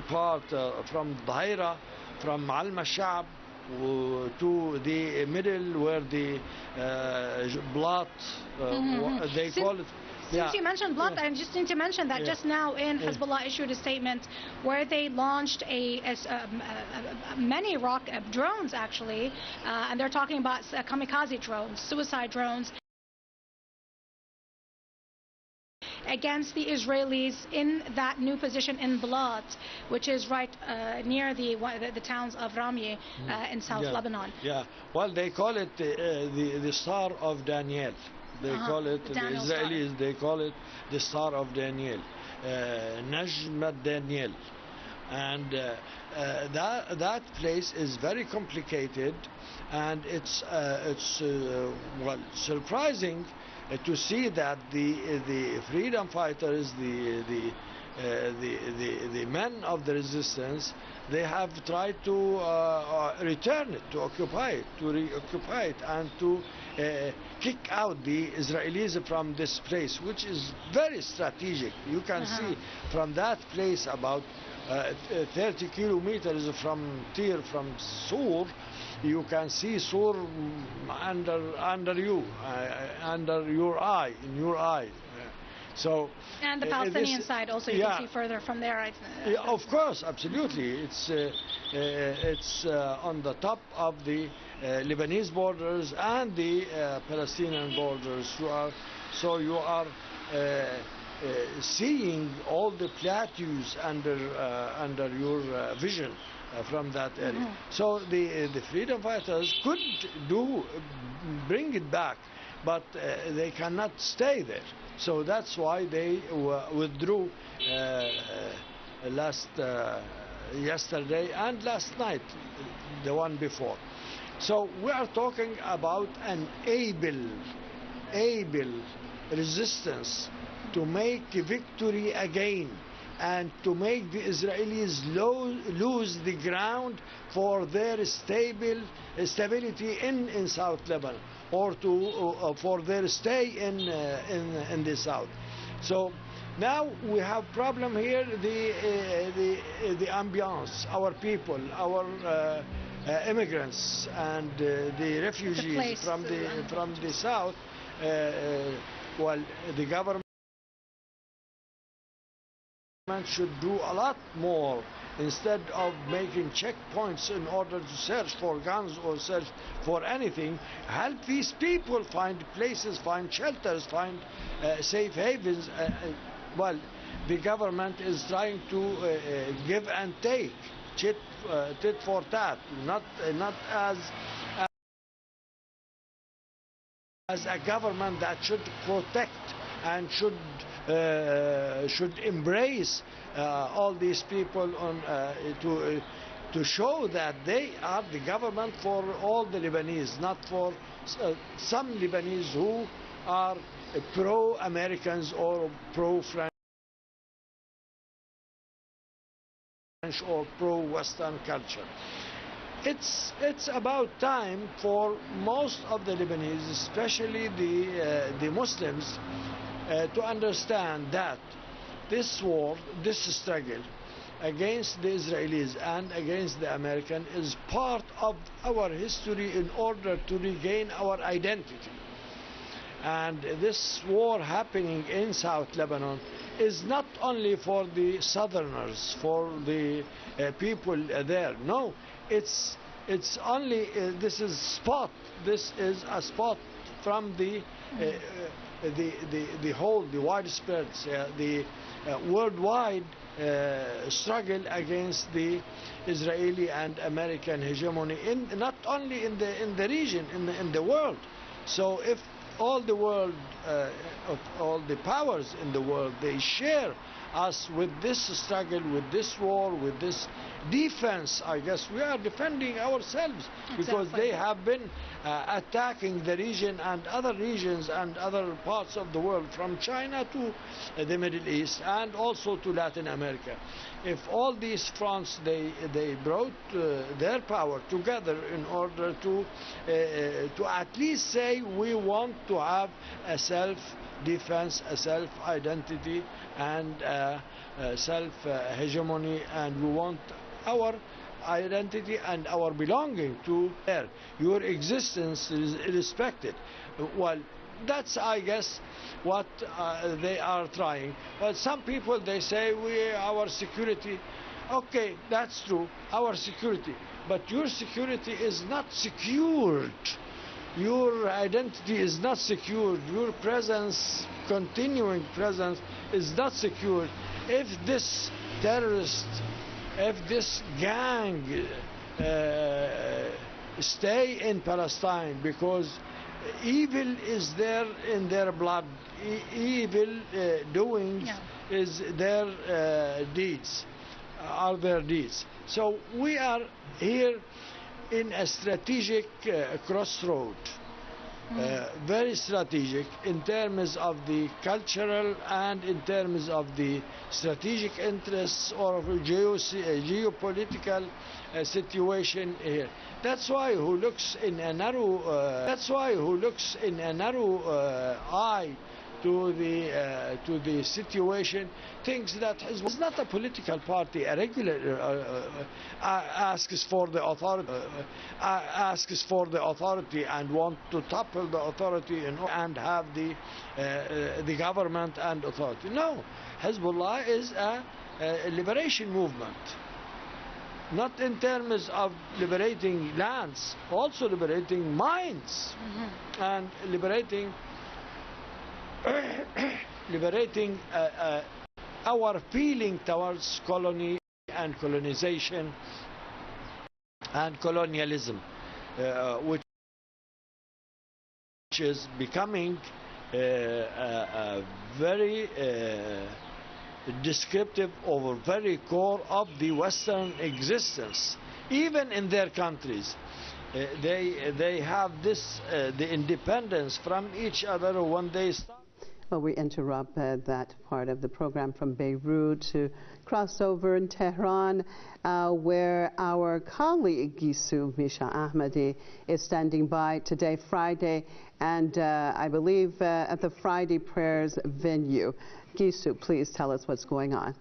part, from Daira, from Al Mashab to the middle where the Blat, they call it.
Since you mentioned Blat, I just need to mention that just now Hezbollah issued a statement where they launched many drones actually, and they're talking about kamikaze drones, suicide drones, against the Israelis in that new position in Blat, which is right near the towns of Ramye in South Lebanon.
Yeah, well, they call it the Star of Daniel. They call it, the Israelis, they call it the Star of Daniel, Najm Daniel. And that place is very complicated, and it's well, surprising to see that the freedom fighters, the men of the resistance, they have tried to return it, to occupy it, to reoccupy it, and to kick out the Israelis from this place, which is very strategic. You can see from that place about 30 kilometers from Tyre, from Sur, you can see Sur under you, under your eye, in your eye. So,
and the Palestinian side also, you can see further from there.
Yeah, of course, absolutely. It's on the top of the Lebanese borders and the Palestinian borders. So you are seeing all the plateaus under your vision from that area. So the freedom fighters could bring it back, but they cannot stay there. So that's why they withdrew yesterday and last night, the one before. So we are talking about an able resistance to make victory again, and to make the Israelis lose the ground for their stability in South Lebanon, or for their stay in the south. So now we have problem here, the ambiance, our people, our immigrants and the refugees from the south. Well, the government should do a lot more. Instead of making checkpoints in order to search for guns or search for anything, help these people find places, find shelters, find safe havens. Well, the government is trying to give and take, tit for tat, not as a government that should protect and should embrace all these people to show that they are the government for all the Lebanese, not for some Lebanese who are pro-Americans or pro-French or pro-Western culture. It's about time for most of the Lebanese, especially the Muslims, to understand that this war, this struggle against the Israelis and against the Americans is part of our history in order to regain our identity. And this war happening in South Lebanon is not only for the southerners, for the people there. No, it's only this is a spot from the whole, the widespread, the worldwide struggle against the Israeli and American hegemony, not only in the region, in the world. So if all the world, of all the powers in the world, they share us with this struggle, with this war, with this defense. I guess we are defending ourselves because
Exactly.
they have been attacking the region and other regions and other parts of the world, from China to the Middle East and also to Latin America. If all these fronts they brought their power together in order to at least say we want to have a self-defense, a self-identity, and self-hegemony, and we want our identity and our belonging to there. Your existence is respected. Well, that's, I guess, what they are trying. But some people, they say our security. Okay, that's true, our security. But your security is not secured. Your identity is not secured. Your presence, continuing presence, is not secured. If this terrorist, if this gang stay in Palestine, because evil is there in their blood, evil doings is their deeds, are their deeds. So we are here in a strategic crossroad, very strategic in terms of the cultural and in terms of the strategic interests or geopolitical situation here. That's why who looks in a narrow eye to the situation thinks that Hezbollah is not a political party. A regular asks for the authority and want to topple the authority and have the government and authority. No, Hezbollah is a liberation movement. Not in terms of liberating lands, also liberating minds and liberating our feeling towards colony and colonization and colonialism, which is becoming very descriptive or very core of the Western existence. Even in their countries, they have this the independence from each other when they start.
Well, we interrupt that part of the program from Beirut to cross over in Tehran, where our colleague Gisu Misha Ahmadi is standing by today, Friday, and I believe at the Friday prayers venue. Gisu, please tell us what's going on.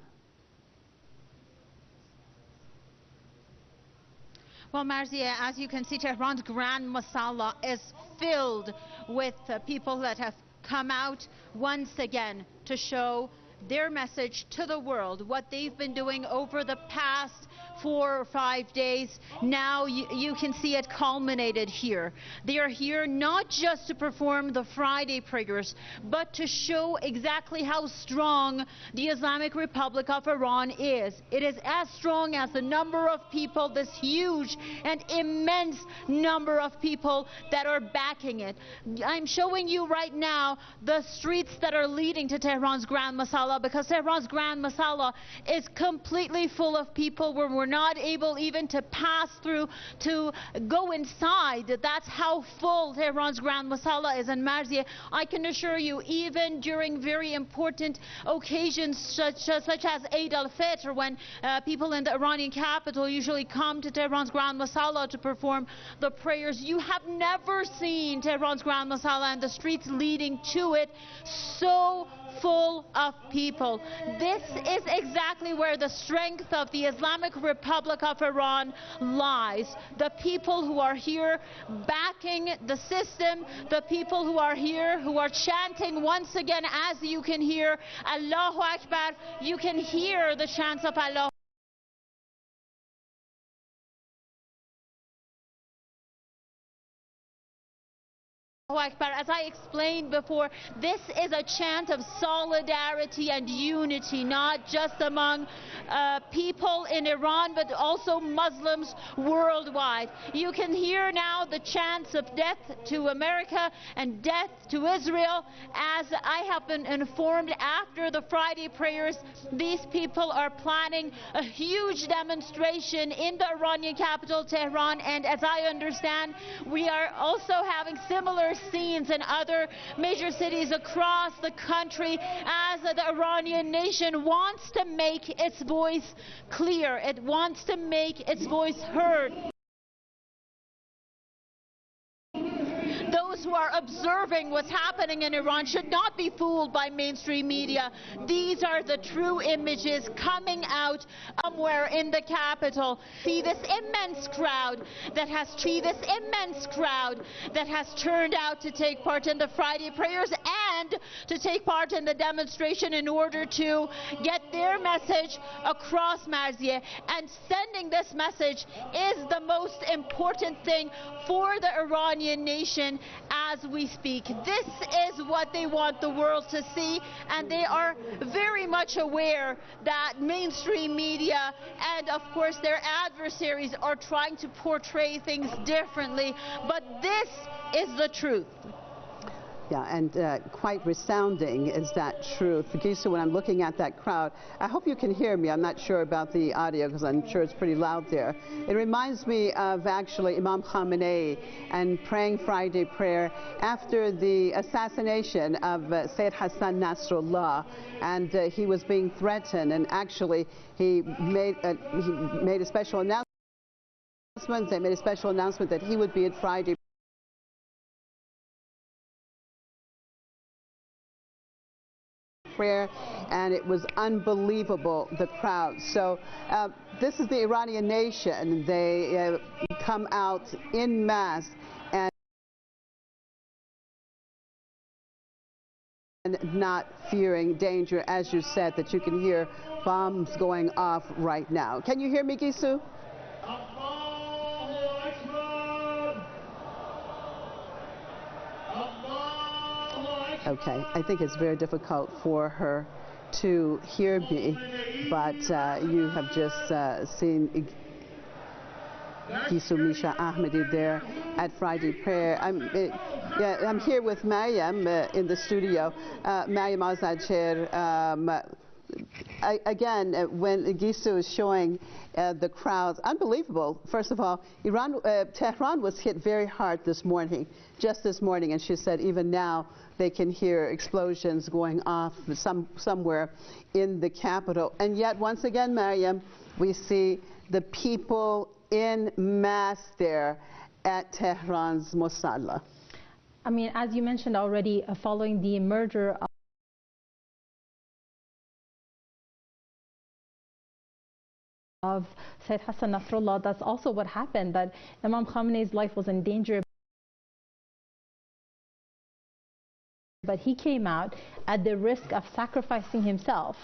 Well, Marzia, as you can see, Tehran's Grand Masala is filled with people that have come out once again to show their message to the world, what they've been doing over the past 4 or 5 days. Now you can see it culminated here. They are here not just to perform the Friday prayers, but to show exactly how strong the Islamic Republic of Iran is. It is as strong as the number of people, this huge and immense number of people that are backing it. I'm showing you right now the streets that are leading to Tehran's Grand Masala, because Tehran's Grand Masala is completely full of people where we're not able even to pass through to go inside. That's how full Tehran's Grand Masala is. And Marzia, I can assure you, even during very important occasions such as Eid al-Fitr, when people in the Iranian capital usually come to Tehran's Grand Masala to perform the prayers, you have never seen Tehran's Grand Masala and the streets leading to it so full of people. This is exactly where the strength of the Islamic Republic of Iran lies. The people who are here backing the system, the people who are here who are chanting once again, as you can hear, Allahu Akbar. You can hear the chants of Allah Akbar. As I explained before, this is a chant of solidarity and unity, not just among people in Iran, but also Muslims worldwide. You can hear now the chants of death to America and death to Israel. As I have been informed, after the Friday prayers, these people are planning a huge demonstration in the Iranian capital, Tehran, and as I understand, we are also having similar scenes in other major cities across the country as the Iranian nation wants to make its voice clear. It wants to make its voice heard. Those who are observing what's happening in Iran should not be fooled by mainstream media. These are the true images coming out somewhere in the capital. See this immense crowd that has turned out to take part in the Friday prayers and to take part in the demonstration in order to get their message across Marzieh. And sending this message is the most important thing for the Iranian nation as we speak. This is what they want the world to see, and they are very much aware that mainstream media and of course their adversaries are trying to portray things differently, but this is the truth.
Yeah, and quite resounding is that truth. Gisu, when I'm looking at that crowd, I hope you can hear me. I'm not sure about the audio because I'm sure it's pretty loud there. It reminds me of actually Imam Khamenei and praying Friday prayer after the assassination of Sayyid Hassan Nasrallah, and he was being threatened, and actually he made a special announcement. They made a special announcement that he would be at Friday prayer, and it was unbelievable, the crowd. So this is the Iranian nation. They come out en masse and not fearing danger, as you said, that you can hear bombs going off right now. Can you hear me, Gisu? Okay, I think it's very difficult for her to hear me, but you have just seen Gisu Misha Ahmadi there at Friday prayer. I'm here with Mariam in the studio. Mariam Azadcher, again, when Gisu is showing the crowds, unbelievable. First of all, Tehran was hit very hard this morning, just this morning, and she said even now they can hear explosions going off somewhere in the capital. And yet, once again, Mariam, we see the people in mass there at Tehran's Mosalla.
I mean, as you mentioned already, following the murder of Sayyid Hassan Nasrallah, that's also what happened, that Imam Khamenei's life was in danger. But he came out at the risk of sacrificing himself.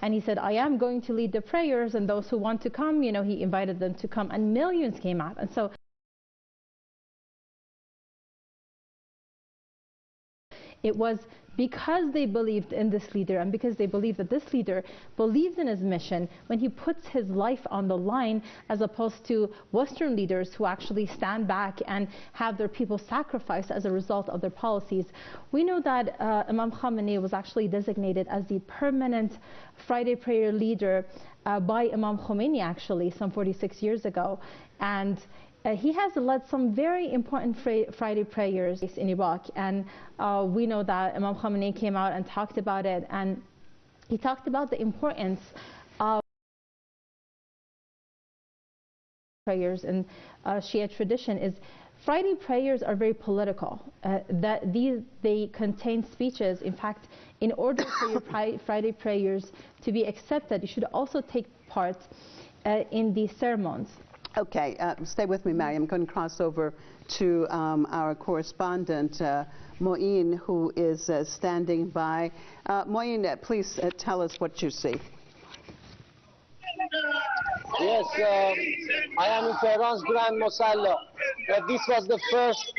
And he said, I am going to lead the prayers, and those who want to come, you know, he invited them to come, and millions came out. And so it was because they believed in this leader, and because they believed that this leader believes in his mission when he puts his life on the line, as opposed to Western leaders who actually stand back and have their people sacrificed as a result of their policies. We know that Imam Khamenei was actually designated as the permanent Friday prayer leader by Imam Khomeini, actually, some 46 years ago. And he has led some very important Friday prayers in Iraq, and we know that Imam Khamenei came out and talked about it, and he talked about the importance of prayers in Shia tradition. Is Friday prayers are very political. They contain speeches. In fact, in order for your Friday prayers to be accepted, you should also take part in these sermons.
Okay, stay with me, Mary. I'm going to cross over to our correspondent, Moeen, who is standing by. Moeen, please tell us what you see.
Yes, I am in Tehran's Grand Mosalla. this was the first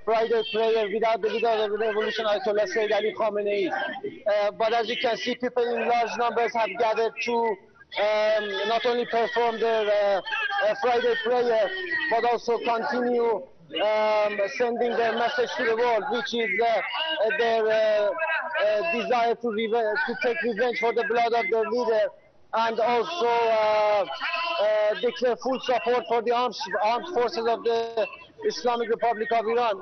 Friday prayer without the leader of the revolution, Ayatollah Sayyid Ali Khamenei. But as you can see, people in large numbers have gathered to not only perform their Friday prayer, but also continue sending their message to the world, which is their desire to take revenge for the blood of their leader, and also declare full support for the armed forces of the Islamic Republic of Iran.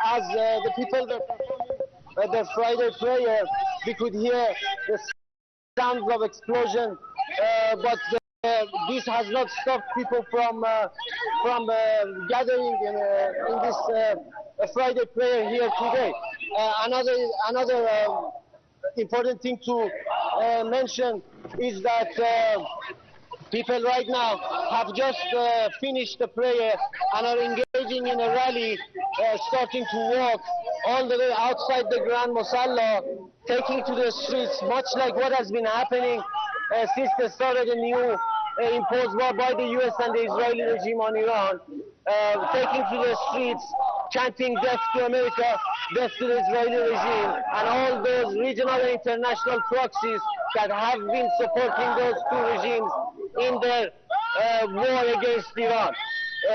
As the people were performing their Friday prayer, we could hear the sounds of explosion, but this has not stopped people from gathering in this Friday prayer here today. Another important thing to mention is that people right now have just finished the prayer and are engaging in a rally, starting to walk all the way outside the Grand Musalla, taking to the streets, much like what has been happening since the start of the new imposed war by the US and the Israeli regime on Iran, taking to the streets, chanting death to America, death to the Israeli regime, and all those regional and international proxies that have been supporting those two regimes in their war against Iran. I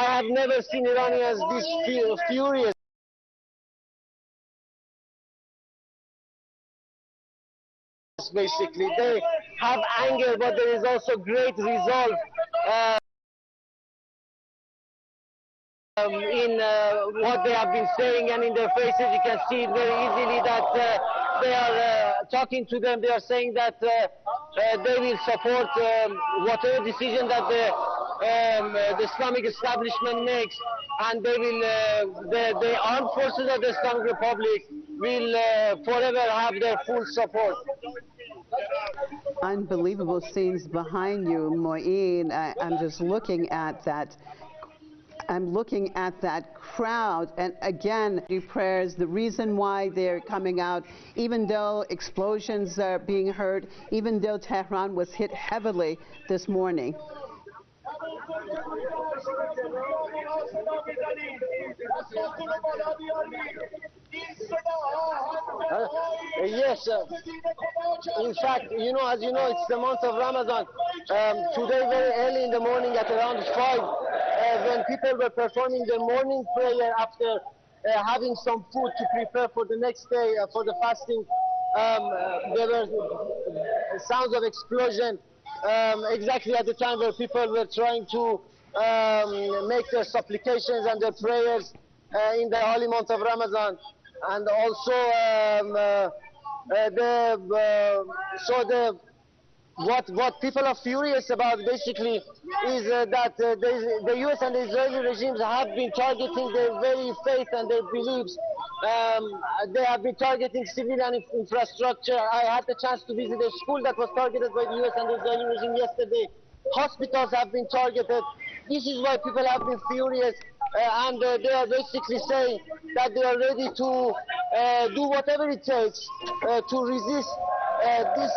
have never seen Iranians this furious. Basically, they have anger, but there is also great resolve in what they have been saying, and in their faces you can see very easily that they are talking to them. They are saying that they will support whatever decision that the Islamic establishment makes, and they will the armed forces of the Islamic Republic will forever have their full support.
Unbelievable scenes behind you, Moeen. I'm just looking at that. I'm looking at that crowd, and again, the prayers, the reason why they're coming out, even though explosions are being heard, even though Tehran was hit heavily this morning.
Yes, in fact, as you know, it's the month of Ramadan. Today, very early in the morning, at around 5, when people were performing their morning prayer after having some food to prepare for the next day, for the fasting, there were sounds of explosion exactly at the time where people were trying to make their supplications and their prayers in the holy month of Ramadan. And also, what people are furious about basically is that the US and the Israeli regimes have been targeting their very faith and their beliefs. They have been targeting civilian infrastructure. I had the chance to visit a school that was targeted by the US and the Israeli regime yesterday. Hospitals have been targeted. This is why people have been furious, and they are basically saying that they are ready to do whatever it takes to resist this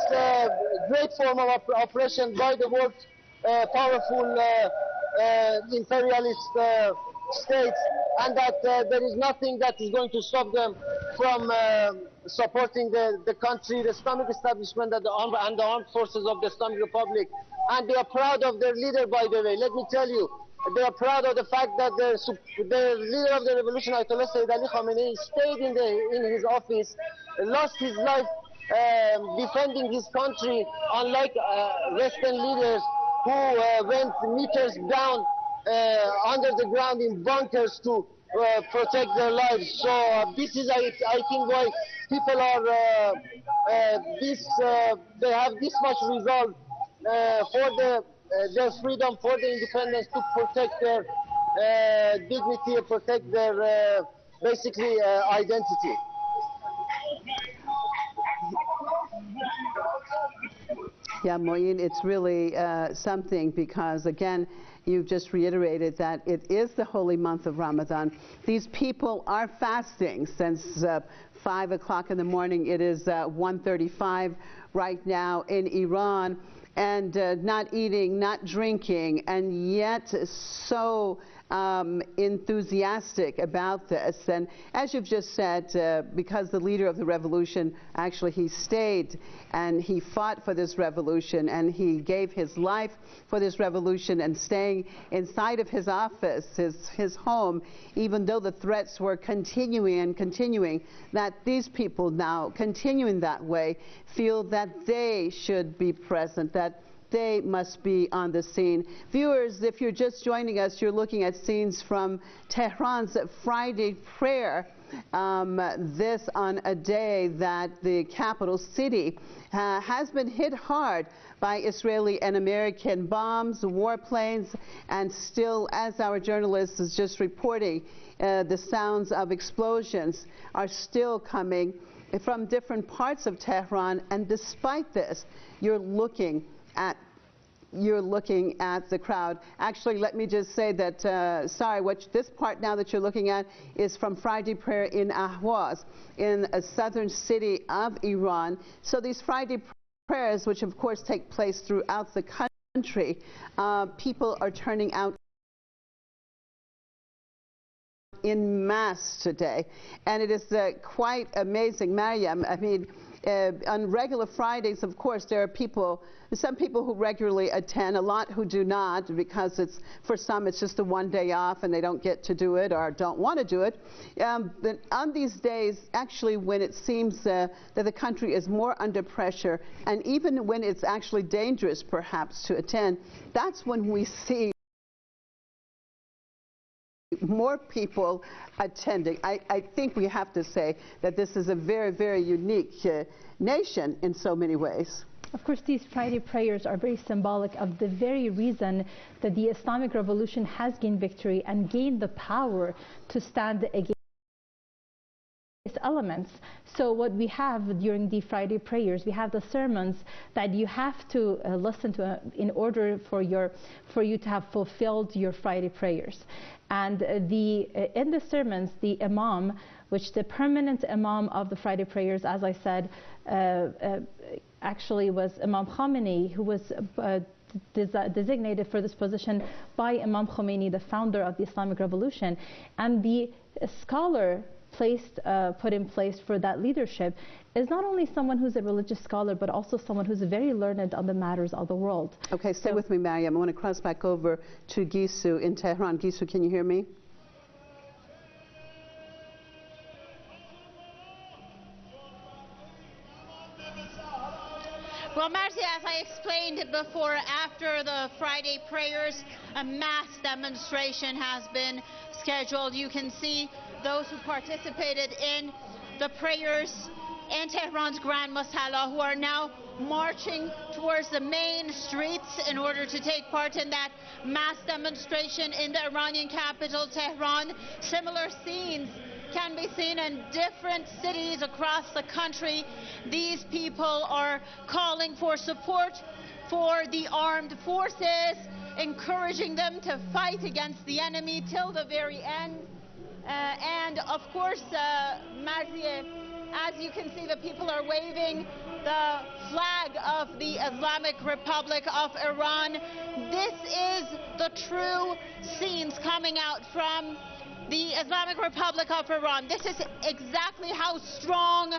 great form of oppression by the world's powerful imperialist states, and that there is nothing that is going to stop them from supporting the country, the Islamic establishment, and the armed forces of the Islamic Republic. And they are proud of their leader, by the way. Let me tell you, they are proud of the fact that the leader of the revolution, Ayatollah Sayyid Ali Khamenei, stayed in his office, lost his life defending his country, unlike Western leaders who went meters down under the ground in bunkers to protect their lives. So this is, I think, why people are they have this much resolve for their freedom, for their independence, to protect their dignity, protect their basically identity.
Yeah, Moeen, it's really something, because again, you've just reiterated that it is the holy month of Ramadan. These people are fasting since 5 o'clock in the morning. It is 1:35 right now in Iran. and not eating, not drinking, and yet so enthusiastic about this. And as you've just said, because the leader of the revolution, actually he stayed and he fought for this revolution and he gave his life for this revolution, and staying inside of his office, his home, even though the threats were continuing, that these people now, continuing that way, feel that they should be present, that they must be on the scene. Viewers, if you're just joining us, you're looking at scenes from Tehran's Friday prayer. This on a day that the capital city has been hit hard by Israeli and American bombs, warplanes, and still, as our journalist is just reporting, the sounds of explosions are still coming from different parts of Tehran. And despite this, you're looking at the crowd. Actually, let me just say that, this part now that you're looking at is from Friday prayer in Ahwaz, in a southern city of Iran. So these Friday prayers, which of course take place throughout the country, people are turning out in mass today. And it is quite amazing, Mariam. I mean, on regular Fridays, of course, there are some people who regularly attend, a lot who do not, because for some it's just a one day off and they don't get to do it or don't want to do it. But on these days, actually, when it seems that the country is more under pressure, and even when it's actually dangerous, perhaps, to attend, that's when we see more people attending. I think we have to say that this is a very, very unique nation in so many ways.
Of course, these Friday prayers are very symbolic of the very reason that the Islamic Revolution has gained victory and gained the power to stand against elements. So what we have during the Friday prayers, we have the sermons that you have to listen to in order for you to have fulfilled your Friday prayers. And in the sermons, the imam, which the permanent imam of the Friday prayers, as I said, actually was Imam Khamenei, who was designated for this position by Imam Khomeini, the founder of the Islamic Revolution. And the scholar put in place for that leadership is not only someone who's a religious scholar, but also someone who's very learned on the matters of the world.
Okay, stay with me, Mariam. I want to cross back over to Gisu in Tehran. Gisu, can you hear me?
Well, Marcia, as I explained before, after the Friday prayers, a mass demonstration has been scheduled. You can see those who participated in the prayers in Tehran's Grand Masala, who are now marching towards the main streets in order to take part in that mass demonstration in the Iranian capital, Tehran. Similar scenes can be seen in different cities across the country. These people are calling for support for the armed forces, encouraging them to fight against the enemy till the very end. And of course, Marzieh, as you can see, the people are waving the flag of the Islamic Republic of Iran. This is the true scenes coming out from the Islamic Republic of Iran. This is exactly how strong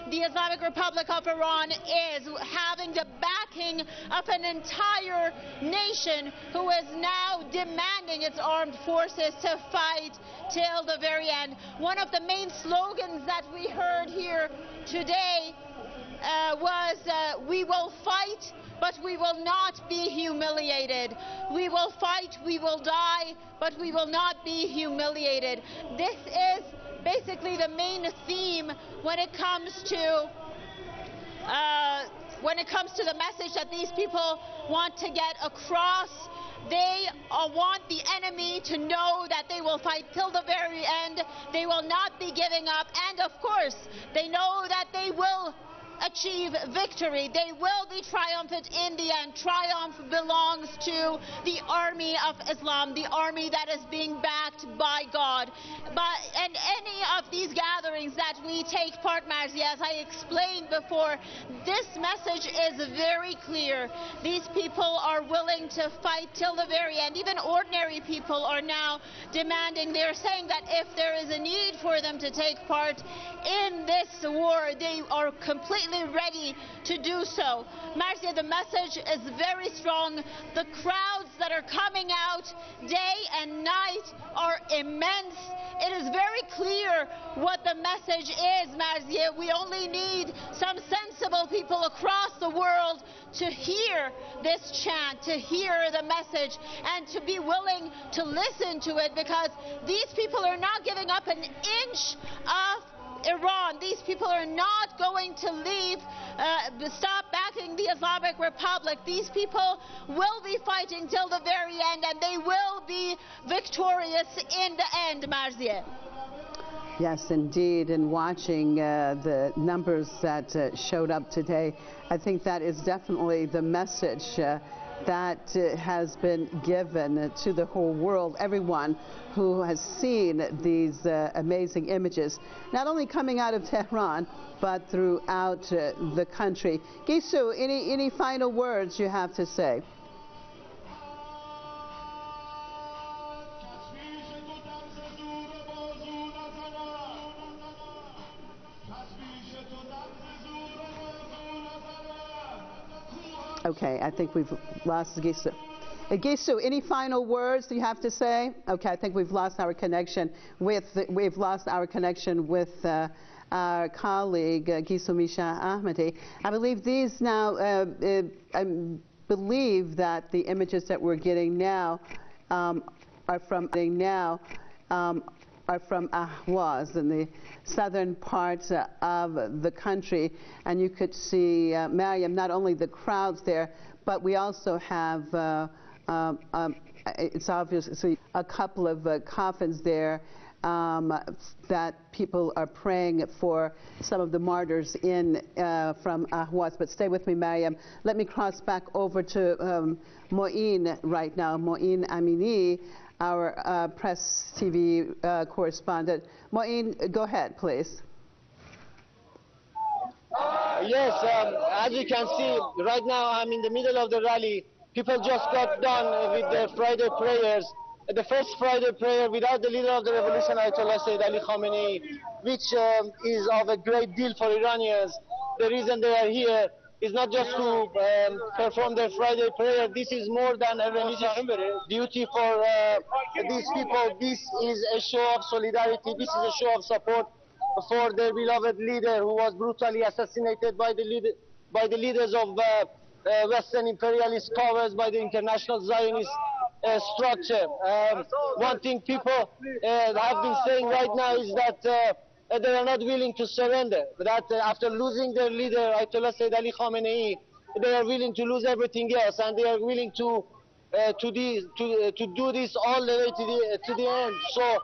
the Islamic Republic of Iran is, having the backing of an entire nation who is now demanding its armed forces to fight till the very end. One of the main slogans that we heard here today was, we will fight, but we will not be humiliated. We will fight, we will die, but we will not be humiliated. This is basically the main theme when it comes to the message that these people want to get across. They want the enemy to know that they will fight till the very end. They will not be giving up. And of course, they know that they will achieve victory. They will be triumphant in the end. Triumph belongs to the army of Islam, the army that is being backed by God. And any of these gatherings gatherings that we take part, Marzia. As I explained before, this message is very clear. These people are willing to fight till the very end. Even ordinary people are now demanding. They're saying that if there is a need for them to take part in this war, they are completely ready to do so. Marzia, the message is very strong. The crowds that are coming out day and night are immense. It is very clear what the message is, Marzia. We only need some sensible people across the world to hear this chant, to hear the message, and to be willing to listen to it, because these people are not giving up an inch of Iran. These people are not going to leave, stop backing the Islamic Republic. These people will be fighting till the very end, and they will be victorious in the end, Marzia.
Yes, indeed. And watching the numbers that showed up today, I think that is definitely the message that has been given to the whole world, everyone who has seen these amazing images, not only coming out of Tehran, but throughout the country. Gisu, any final words you have to say? Okay, I think we've lost Gisu. Gisu, any final words you have to say? Okay, I think we've lost our connection with our colleague Gisu Misha Ahmadi. I believe these now. I believe that the images that we're getting now are from Ahwaz in the southern parts of the country, and you could see, Mariam, not only the crowds there, but we also have, it's obviously a couple of coffins there that people are praying for some of the martyrs from Ahwaz. But stay with me, Mariam. Let me cross back over to Moeen right now, Moeen Amini, our Press TV correspondent. Moeen, go ahead, please.
Yes, as you can see, right now I'm in the middle of the rally. People just got done with their Friday prayers. The first Friday prayer without the leader of the revolution, Ayatollah Sayyid Ali Khamenei, which is of a great deal for Iranians. The reason they are here is not just to perform their Friday prayer. This is more than a religious duty for these people. This is a show of solidarity. This is a show of support for their beloved leader, who was brutally assassinated by the leaders of Western imperialist powers, by the international Zionist structure. One thing people have been saying right now is that they are not willing to surrender. That after losing their leader, Ayatollah Sayyid Ali Khamenei, they are willing to lose everything else, and they are willing to do this all the way to the end. So,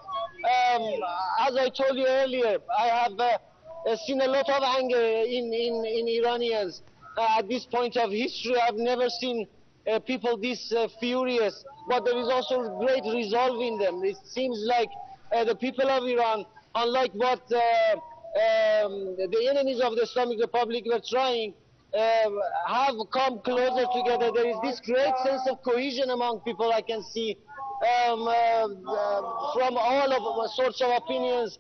as I told you earlier, I have seen a lot of anger in Iranians. At this point of history, I've never seen people this furious, but there is also great resolve in them. It seems like the people of Iran, unlike what the enemies of the Islamic Republic were trying, have come closer together. There is this great sense of cohesion among people I can see from all of sorts of opinions.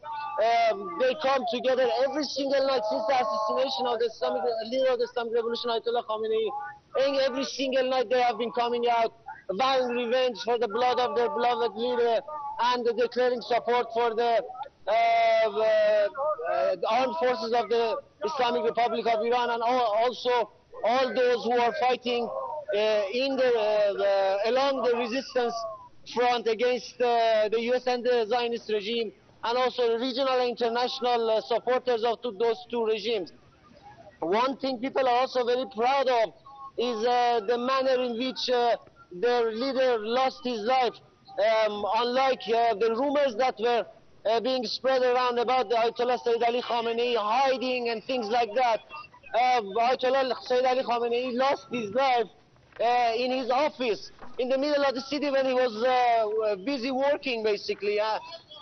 They come together every single night since the assassination of the leader of the Islamic Revolution, Ayatollah Khamenei. Every single night they have been coming out, vowing revenge for the blood of their beloved leader, and declaring support for the armed forces of the Islamic Republic of Iran, and also all those who are fighting along the resistance front against the US and the Zionist regime, and also regional and international supporters of those two regimes. One thing people are also very proud of is the manner in which their leader lost his life. Unlike the rumors that were being spread around about the Ayatollah Sayyid Ali Khamenei hiding and things like that, Ayatollah Sayyid Ali Khamenei lost his life in his office in the middle of the city when he was busy working, basically.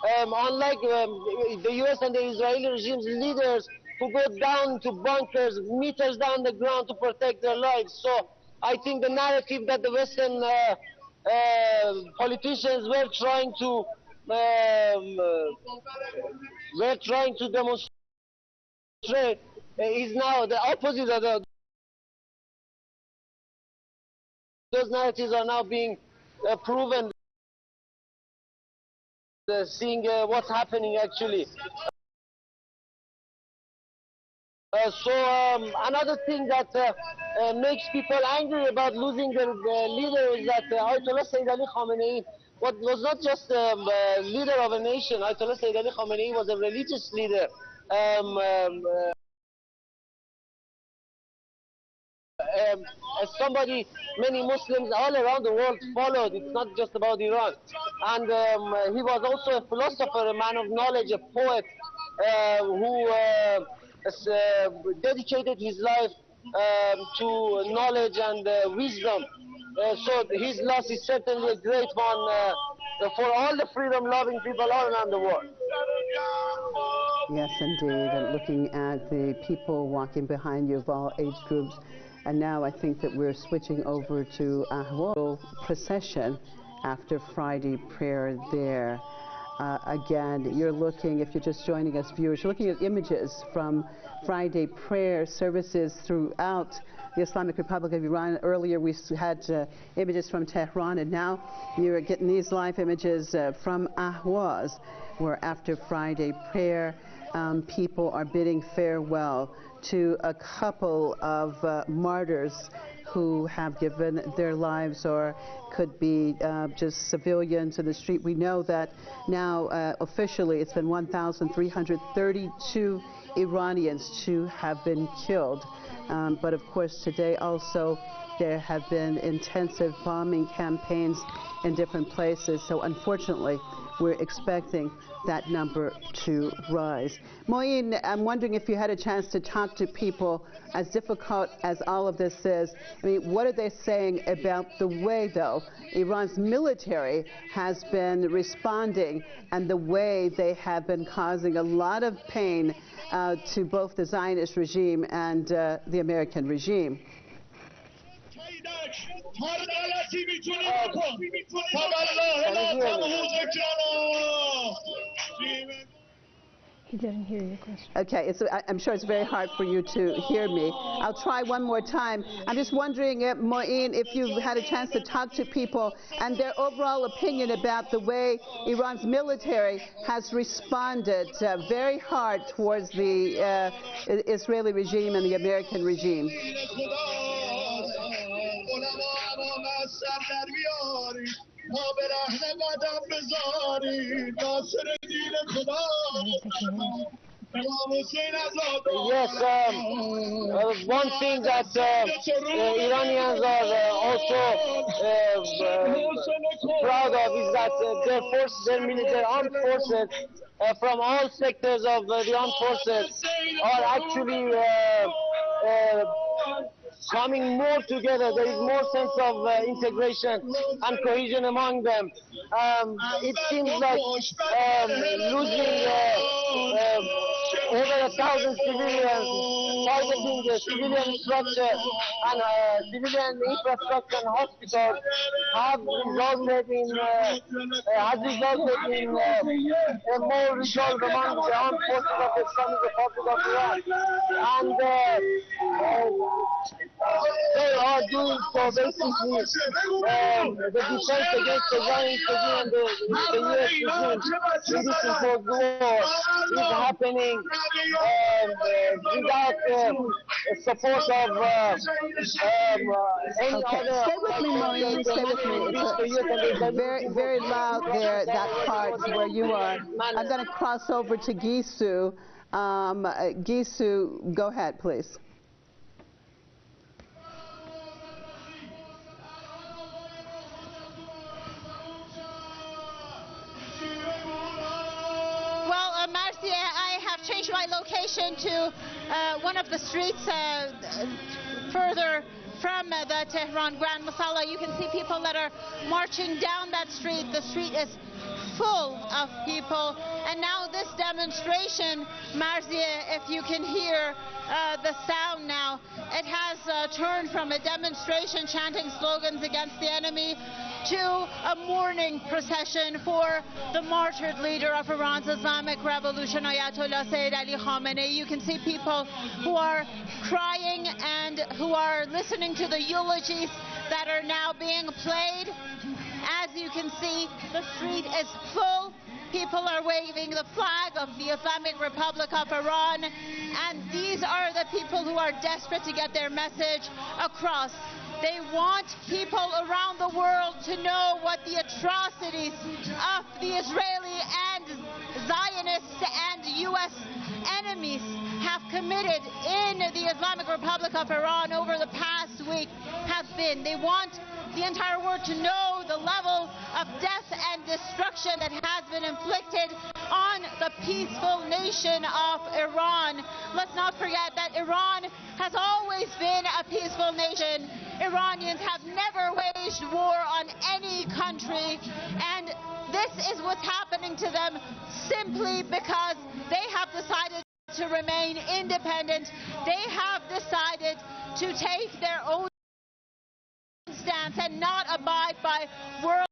unlike the US and the Israeli regime's leaders who go down to bunkers meters down the ground to protect their lives. So I think the narrative that the Western politicians were trying to demonstrate is now the opposite of those narratives are now being proven. Seeing what's happening actually. Another thing that makes people angry about losing their leader is that Ayatollah Sayyid Ali Khamenei was not just a leader of a nation. Ayatollah Sayyid Ali Khamenei was a religious leader. As somebody many Muslims all around the world followed. It's not just about Iran. And he was also a philosopher, a man of knowledge, a poet who dedicated his life to knowledge and wisdom. So his loss is certainly a great one for all the freedom-loving people all around the world.
Yes, indeed. And looking at the people walking behind you of all age groups. And now I think that we're switching over to Ahwa procession after Friday prayer there. Again, you're looking, if you're just joining us, viewers, you're looking at images from Friday prayer services throughout the Islamic Republic of Iran. Earlier we had images from Tehran, and now you're getting these live images from Ahwaz, where after Friday prayer, people are bidding farewell to a couple of martyrs who have given their lives, or could be just civilians in the street. We know that now officially it's been 1,332 Iranians to have been killed. But of course today also there have been intensive bombing campaigns in different places. So unfortunately we're expecting that number to rise. Moeen, I'm wondering if you had a chance to talk to people, as difficult as all of this is. I mean, what are they saying about the way, though, Iran's military has been responding and the way they have been causing a lot of pain to both the Zionist regime and the American regime?
He didn't hear your question.
Okay, I'm sure it's very hard for you to hear me. I'll try one more time. I'm just wondering, Moeen, if you've had a chance to talk to people and their overall opinion about the way Iran's military has responded very hard towards the Israeli regime and the American regime.
Yes, one thing that Iranians are also proud of is that their armed forces from all sectors of the armed forces are actually coming more together. There is more sense of integration and cohesion among them. It seems like losing over 1,000 civilians, targeting the civilian structure and civilian infrastructure and hospitals has resulted in a more resolve among the armed forces of the Islamic Republic of Iran. And they are doing so basically the defense against the Zionist regime and the US regime in this imposed war is happening without support of any other.
Stay with me, Maureen. Stay with me. It's very, very loud there, that part where you are. I'm going to cross over to Gisu. Gisu, go ahead, please.
I have changed my location to one of the streets further from the Tehran Grand Masala. You can see people that are marching down that street. The street is full of people. And now this demonstration, Marzieh, if you can hear the sound now, it has turned from a demonstration chanting slogans against the enemy to a mourning procession for the martyred leader of Iran's Islamic Revolution, Ayatollah Sayyid Ali Khamenei. You can see people who are crying and who are listening to the eulogies that are now being played. As you can see, the street is full. People are waving the flag of the Islamic Republic of Iran, and these are the people who are desperate to get their message across. They want people around the world to know what the atrocities of the Israeli and Zionist and U.S. enemies have committed in the Islamic Republic of Iran over the past week have been. They want the entire world to know the level of death and destruction that has been inflicted on the peaceful nation of Iran. Let's not forget that Iran has always been a peaceful nation. Iranians have never waged war on any country, and this is what's happening to them simply because they have decided to remain independent. They have decided to take their own stance and not abide by world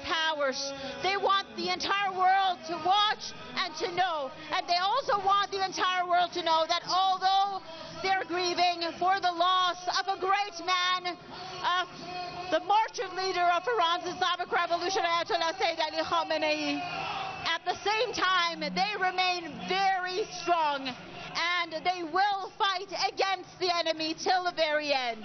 powers. They want the entire world to watch and to know. And they also want the entire world to know that although they're grieving for the loss of a great man, the martyred leader of Iran's Islamic Revolution, Ayatollah Sayyid Ali Khamenei, at the same time, they remain very strong, and they will fight against the enemy till the very end.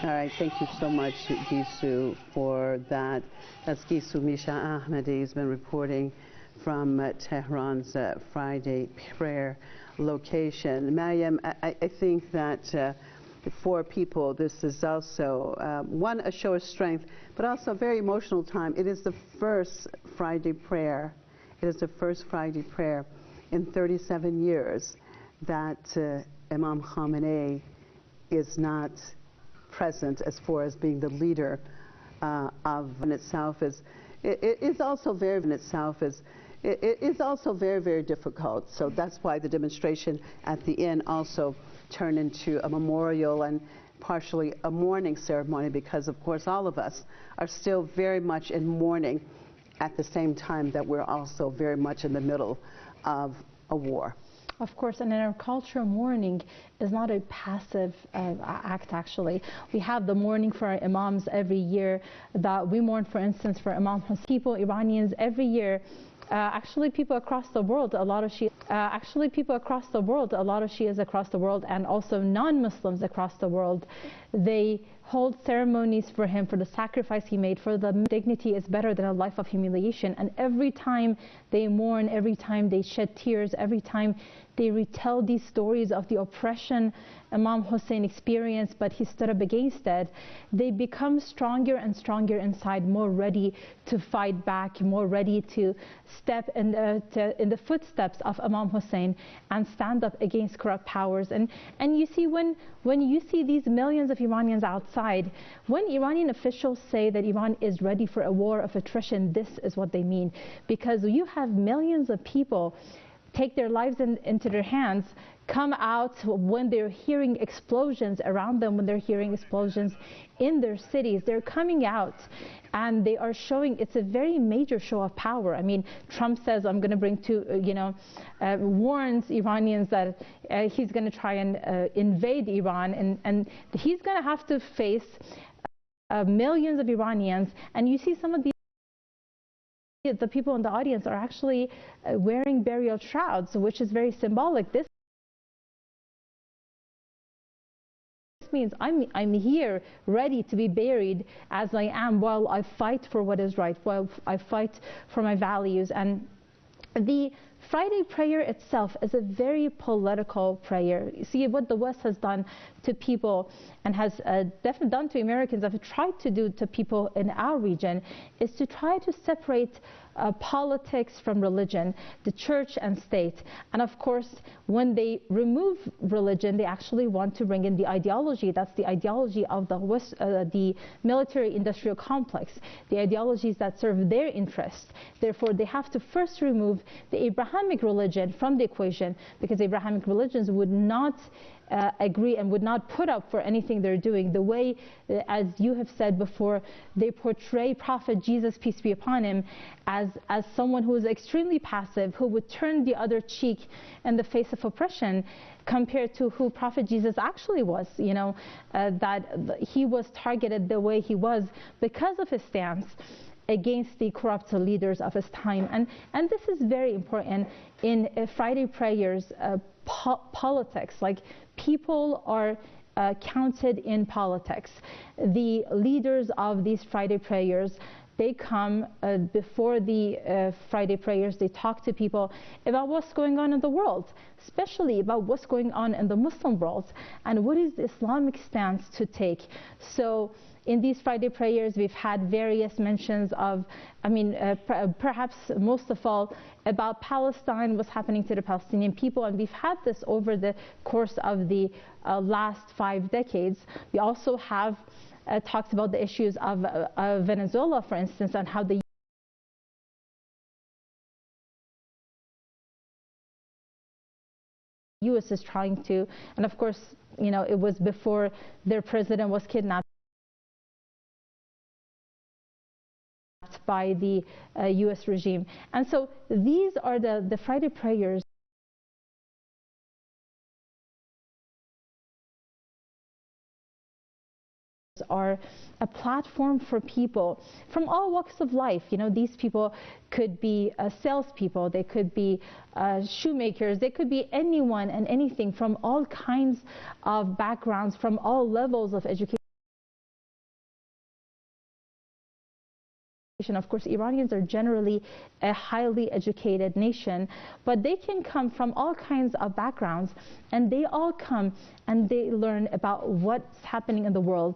All right, thank you so much, Gisu, for that. That's Gisu Misha Ahmadi. He's been reporting from Tehran's Friday prayer location. Mariam, I think that for people, this is also, one, a show of strength, but also a very emotional time. It is the first Friday prayer. It is the first Friday prayer in 37 years that Imam Khamenei is not present as far as being the leader of in itself is it is also very, very difficult. So that's why the demonstration at the end also turned into a memorial and partially a mourning ceremony, because of course all of us are still very much in mourning at the same time that we're also very much in the middle of a war.
Of course, and in our culture, mourning is not a passive act, actually. We have the mourning for our imams every year. That we mourn, for instance, for Imam Hussein. People, Iranians, every year, actually people across the world, a lot of Shias, across the world, and also non-Muslims across the world, they hold ceremonies for him, for the sacrifice he made, for the dignity is better than a life of humiliation. And every time they mourn, every time they shed tears, every time they retell these stories of the oppression Imam Hussein experienced, but he stood up against it, they become stronger and stronger inside, more ready to fight back, more ready to step in the footsteps of Imam Hussein and stand up against corrupt powers. And you see, when you see these millions of Iranians outside, when Iranian officials say that Iran is ready for a war of attrition, this is what they mean. Because you have millions of people take their lives into their hands, come out when they're hearing explosions around them, when they're hearing explosions in their cities. They're coming out and they are showing, it's a very major show of power. I mean, Trump says, I'm going to bring warns Iranians that he's going to try and invade Iran, and he's going to have to face millions of Iranians. And you see some of the people in the audience are actually wearing burial shrouds, which is very symbolic. This means I'm here ready to be buried as I am, while I fight for what is right, while I fight for my values. And the Friday prayer itself is a very political prayer. You see, what the West has done to people and has definitely done to Americans, have tried to do to people in our region, is to try to separate politics from religion, the church and state. And of course, when they remove religion, they actually want to bring in the ideology. That's the ideology of the military-industrial complex, the ideologies that serve their interests. Therefore, they have to first remove the Abrahamic religion from the equation, because Abrahamic religions would not agree and would not put up for anything they're doing. The way, as you have said before, they portray Prophet Jesus, peace be upon him, as someone who is extremely passive, who would turn the other cheek in the face of oppression, compared to who Prophet Jesus actually was. You know, that he was targeted the way he was because of his stance against the corrupt leaders of his time. And this is very important in Friday prayers. Politics, like people are counted in politics. The leaders of these Friday prayers, they come before the Friday prayers, they talk to people about what's going on in the world, especially about what's going on in the Muslim world and what is the Islamic stance to take. So in these Friday prayers, we've had various mentions of, perhaps most of all, about Palestine, what's happening to the Palestinian people, and we've had this over the course of the last 5 decades. We also have talked about the issues of Venezuela, for instance, and how the U.S. is trying to, and of course, you know, it was before their president was kidnapped by the U.S. regime. And so these are the Friday prayers are a platform for people from all walks of life. You know, these people could be salespeople, they could be shoemakers, they could be anyone and anything from all kinds of backgrounds, from all levels of education. Of course, Iranians are generally a highly educated nation, but they can come from all kinds of backgrounds, and they all come and they learn about what's happening in the world,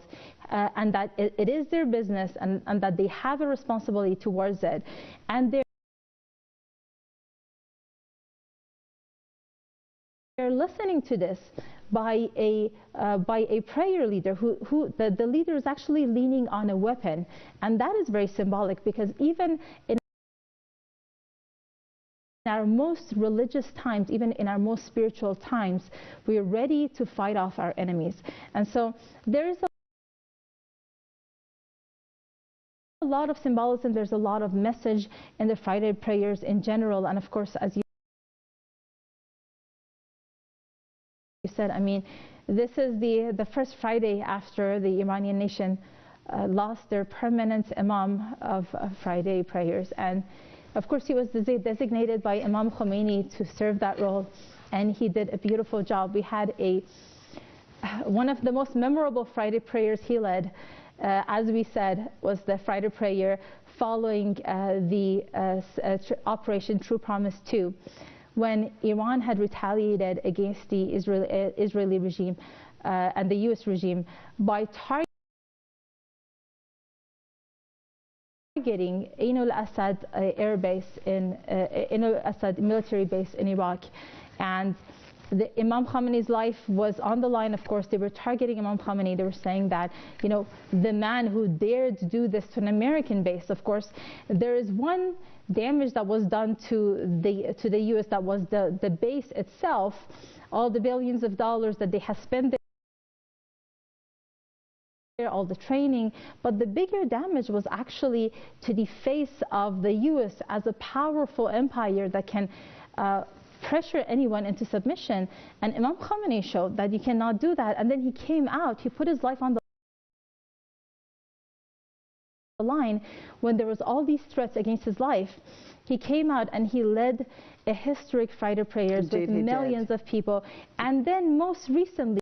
and that it is their business, and that they have a responsibility towards it. And they're listening to this by a prayer leader who the leader is actually leaning on a weapon, and that is very symbolic, because even in our most religious times, even in our most spiritual times, we are ready to fight off our enemies. And so there is a lot of symbolism, there's a lot of message in the Friday prayers in general, and of course, as you said, I mean, this is the first Friday after the Iranian nation lost their permanent imam of Friday prayers. And of course, he was designated by Imam Khomeini to serve that role, and he did a beautiful job. We had one of the most memorable Friday prayers he led, as we said, was the Friday prayer following the Operation True Promise 2. When Iran had retaliated against the Israeli regime and the U.S. regime by targeting Ain al-Assad air base Ain al-Assad military base in Iraq. And Imam Khomeini's life was on the line. Of course, they were targeting Imam Khomeini. They were saying that, you know, the man who dared do this to an American base. Of course, there is one damage that was done to the U.S. that was the base itself, all the billions of dollars that they have spent there, all the training. But the bigger damage was actually to the face of the U.S. as a powerful empire that can pressure anyone into submission. And Imam Khomeini showed that you cannot do that. And then he came out, he put his life on the line when there was all these threats against his life. He came out and he led a historic Friday prayers with millions of people. And then most recently,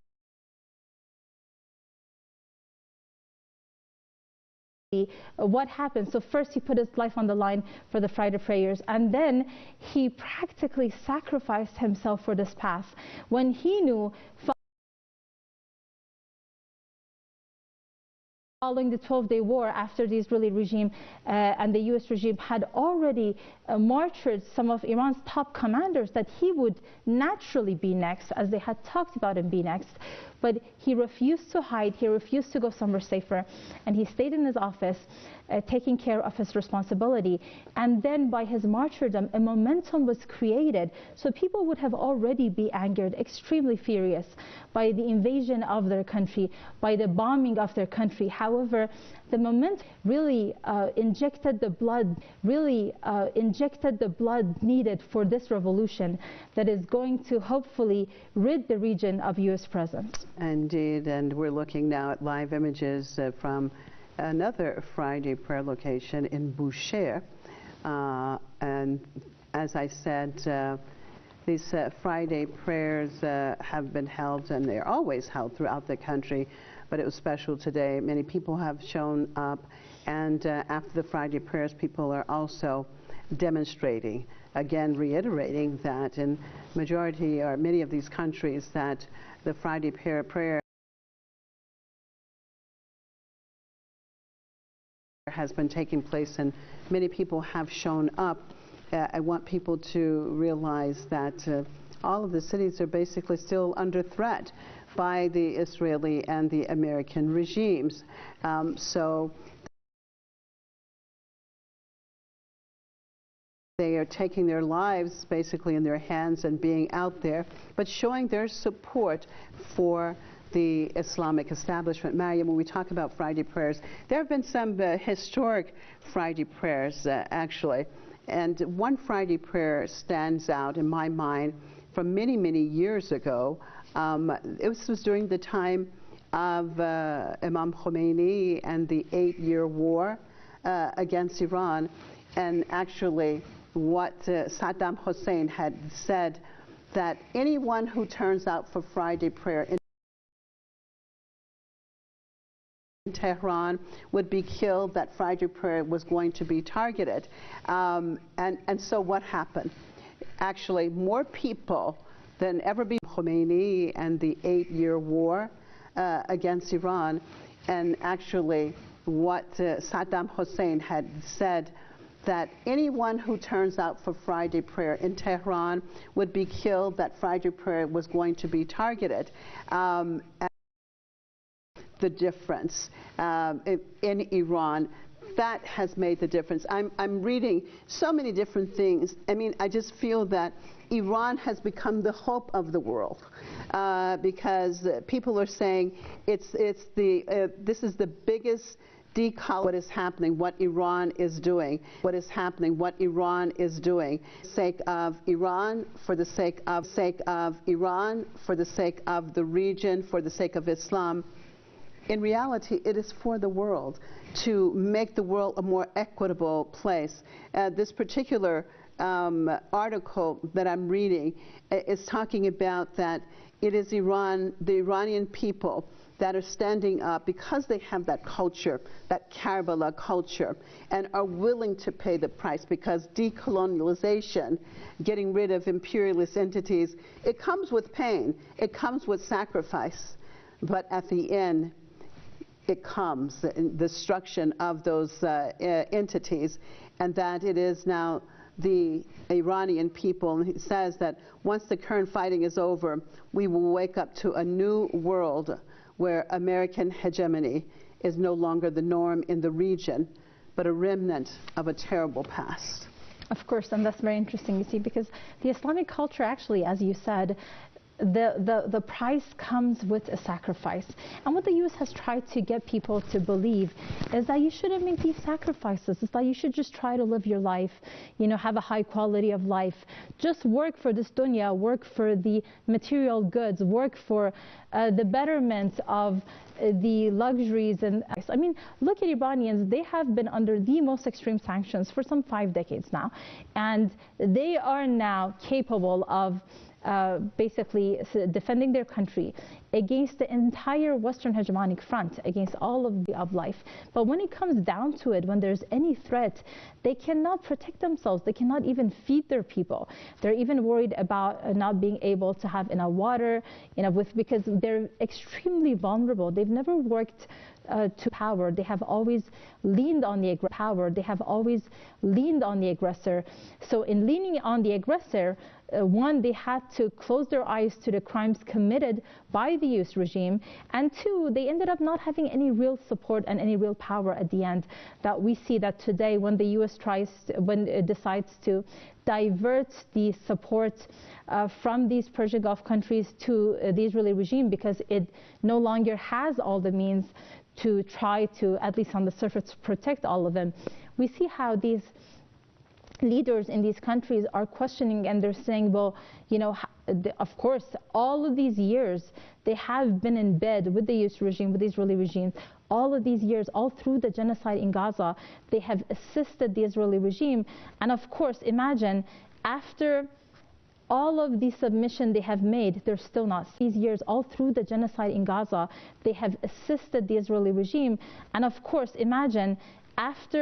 actually what happened. So first he put his life on the line for the Friday prayers, and then he practically sacrificed himself for this path when he knew following the 12-day war, after the Israeli regime and the US regime had already martyred some of Iran's top commanders, that he would naturally be next, as they had talked about him being next. But he refused to hide, he refused to go somewhere safer, and he stayed in his office taking care of his responsibility. And then by his martyrdom, a momentum was created. So people would have already be angered, extremely furious by the invasion of their country, by the bombing of their country. However, the momentum really injected the blood needed for this revolution that is going to hopefully rid the region of US presence.
Indeed, and we're looking now at live images from another Friday prayer location in Bushehr. And as I said, these Friday prayers have been held, and they're always held throughout the country, but it was special today. Many people have shown up, and after the Friday prayers, people are also demonstrating, again reiterating that in majority or many of these countries that the Friday prayer has been taking place, and many people have shown up. I want people to realize that all of the cities are basically still under threat by the Israeli and the American regimes. So they are taking their lives basically in their hands and being out there, but showing their support for the Islamic establishment. Mariam, when we talk about Friday prayers, there have been some historic Friday prayers actually, and one Friday prayer stands out in my mind from many, many years ago. It was during the time of Imam Khomeini and the 8-year war against Iran, and actually what Saddam Hussein had said, that anyone who turns out for Friday prayer in Tehran would be killed, that Friday prayer was going to be targeted. And so what happened? Actually, more people than ever before, Khomeini and the 8-year war against Iran, and actually what Saddam Hussein had said, that anyone who turns out for Friday prayer in Tehran would be killed, that Friday prayer was going to be targeted. The difference in Iran, that has made the difference. I'm reading so many different things. I mean, I just feel that Iran has become the hope of the world because people are saying this is the biggest what is happening, what Iran is doing, what is happening, what Iran is doing. For the sake of Iran, for the sake of Iran, for the sake of the region, for the sake of Islam. In reality, it is for the world, to make the world a more equitable place. This particular article that I'm reading is talking about that it is Iran, the Iranian people, that are standing up because they have that culture, that Karbala culture, and are willing to pay the price, because decolonialization, getting rid of imperialist entities, it comes with pain, it comes with sacrifice, but at the end, it comes, the destruction of those entities, and that it is now the Iranian people. And he says that once the current fighting is over, we will wake up to a new world where American hegemony is no longer the norm in the region, but a remnant of a terrible past.
Of course, and that's very interesting, you see, because the Islamic culture actually, as you said, the price comes with a sacrifice. And what the US has tried to get people to believe is that you shouldn't make these sacrifices. It's that you should just try to live your life, you know, have a high quality of life. Just work for this dunya, work for the material goods, work for the betterment of the luxuries. And I mean, look at Iranians. They have been under the most extreme sanctions for some 5 decades now. And they are now capable of basically defending their country against the entire Western hegemonic front, against all of life. But when it comes down to it, when there's any threat, they cannot protect themselves. They cannot even feed their people. They're even worried about not being able to have enough water, because they're extremely vulnerable. They've never worked to power. They have always leaned on the power. They have always leaned on the aggressor. So in leaning on the aggressor, one, they had to close their eyes to the crimes committed by the US regime, and two, they ended up not having any real support and any real power at the end. That we see that today when the US when it decides to divert the support from these Persian Gulf countries to the Israeli regime, because it no longer has all the means to try to, at least on the surface, protect all of them. We see how these leaders in these countries are questioning, and they're saying, well, of course, all of these years, they have been in bed with the US regime, with the Israeli regime. All of these years, all through the genocide in Gaza, they have assisted the Israeli regime. And of course, imagine, after all of the submission they have made, they're still not. These years, all through the genocide in Gaza, they have assisted the Israeli regime. And of course, imagine, after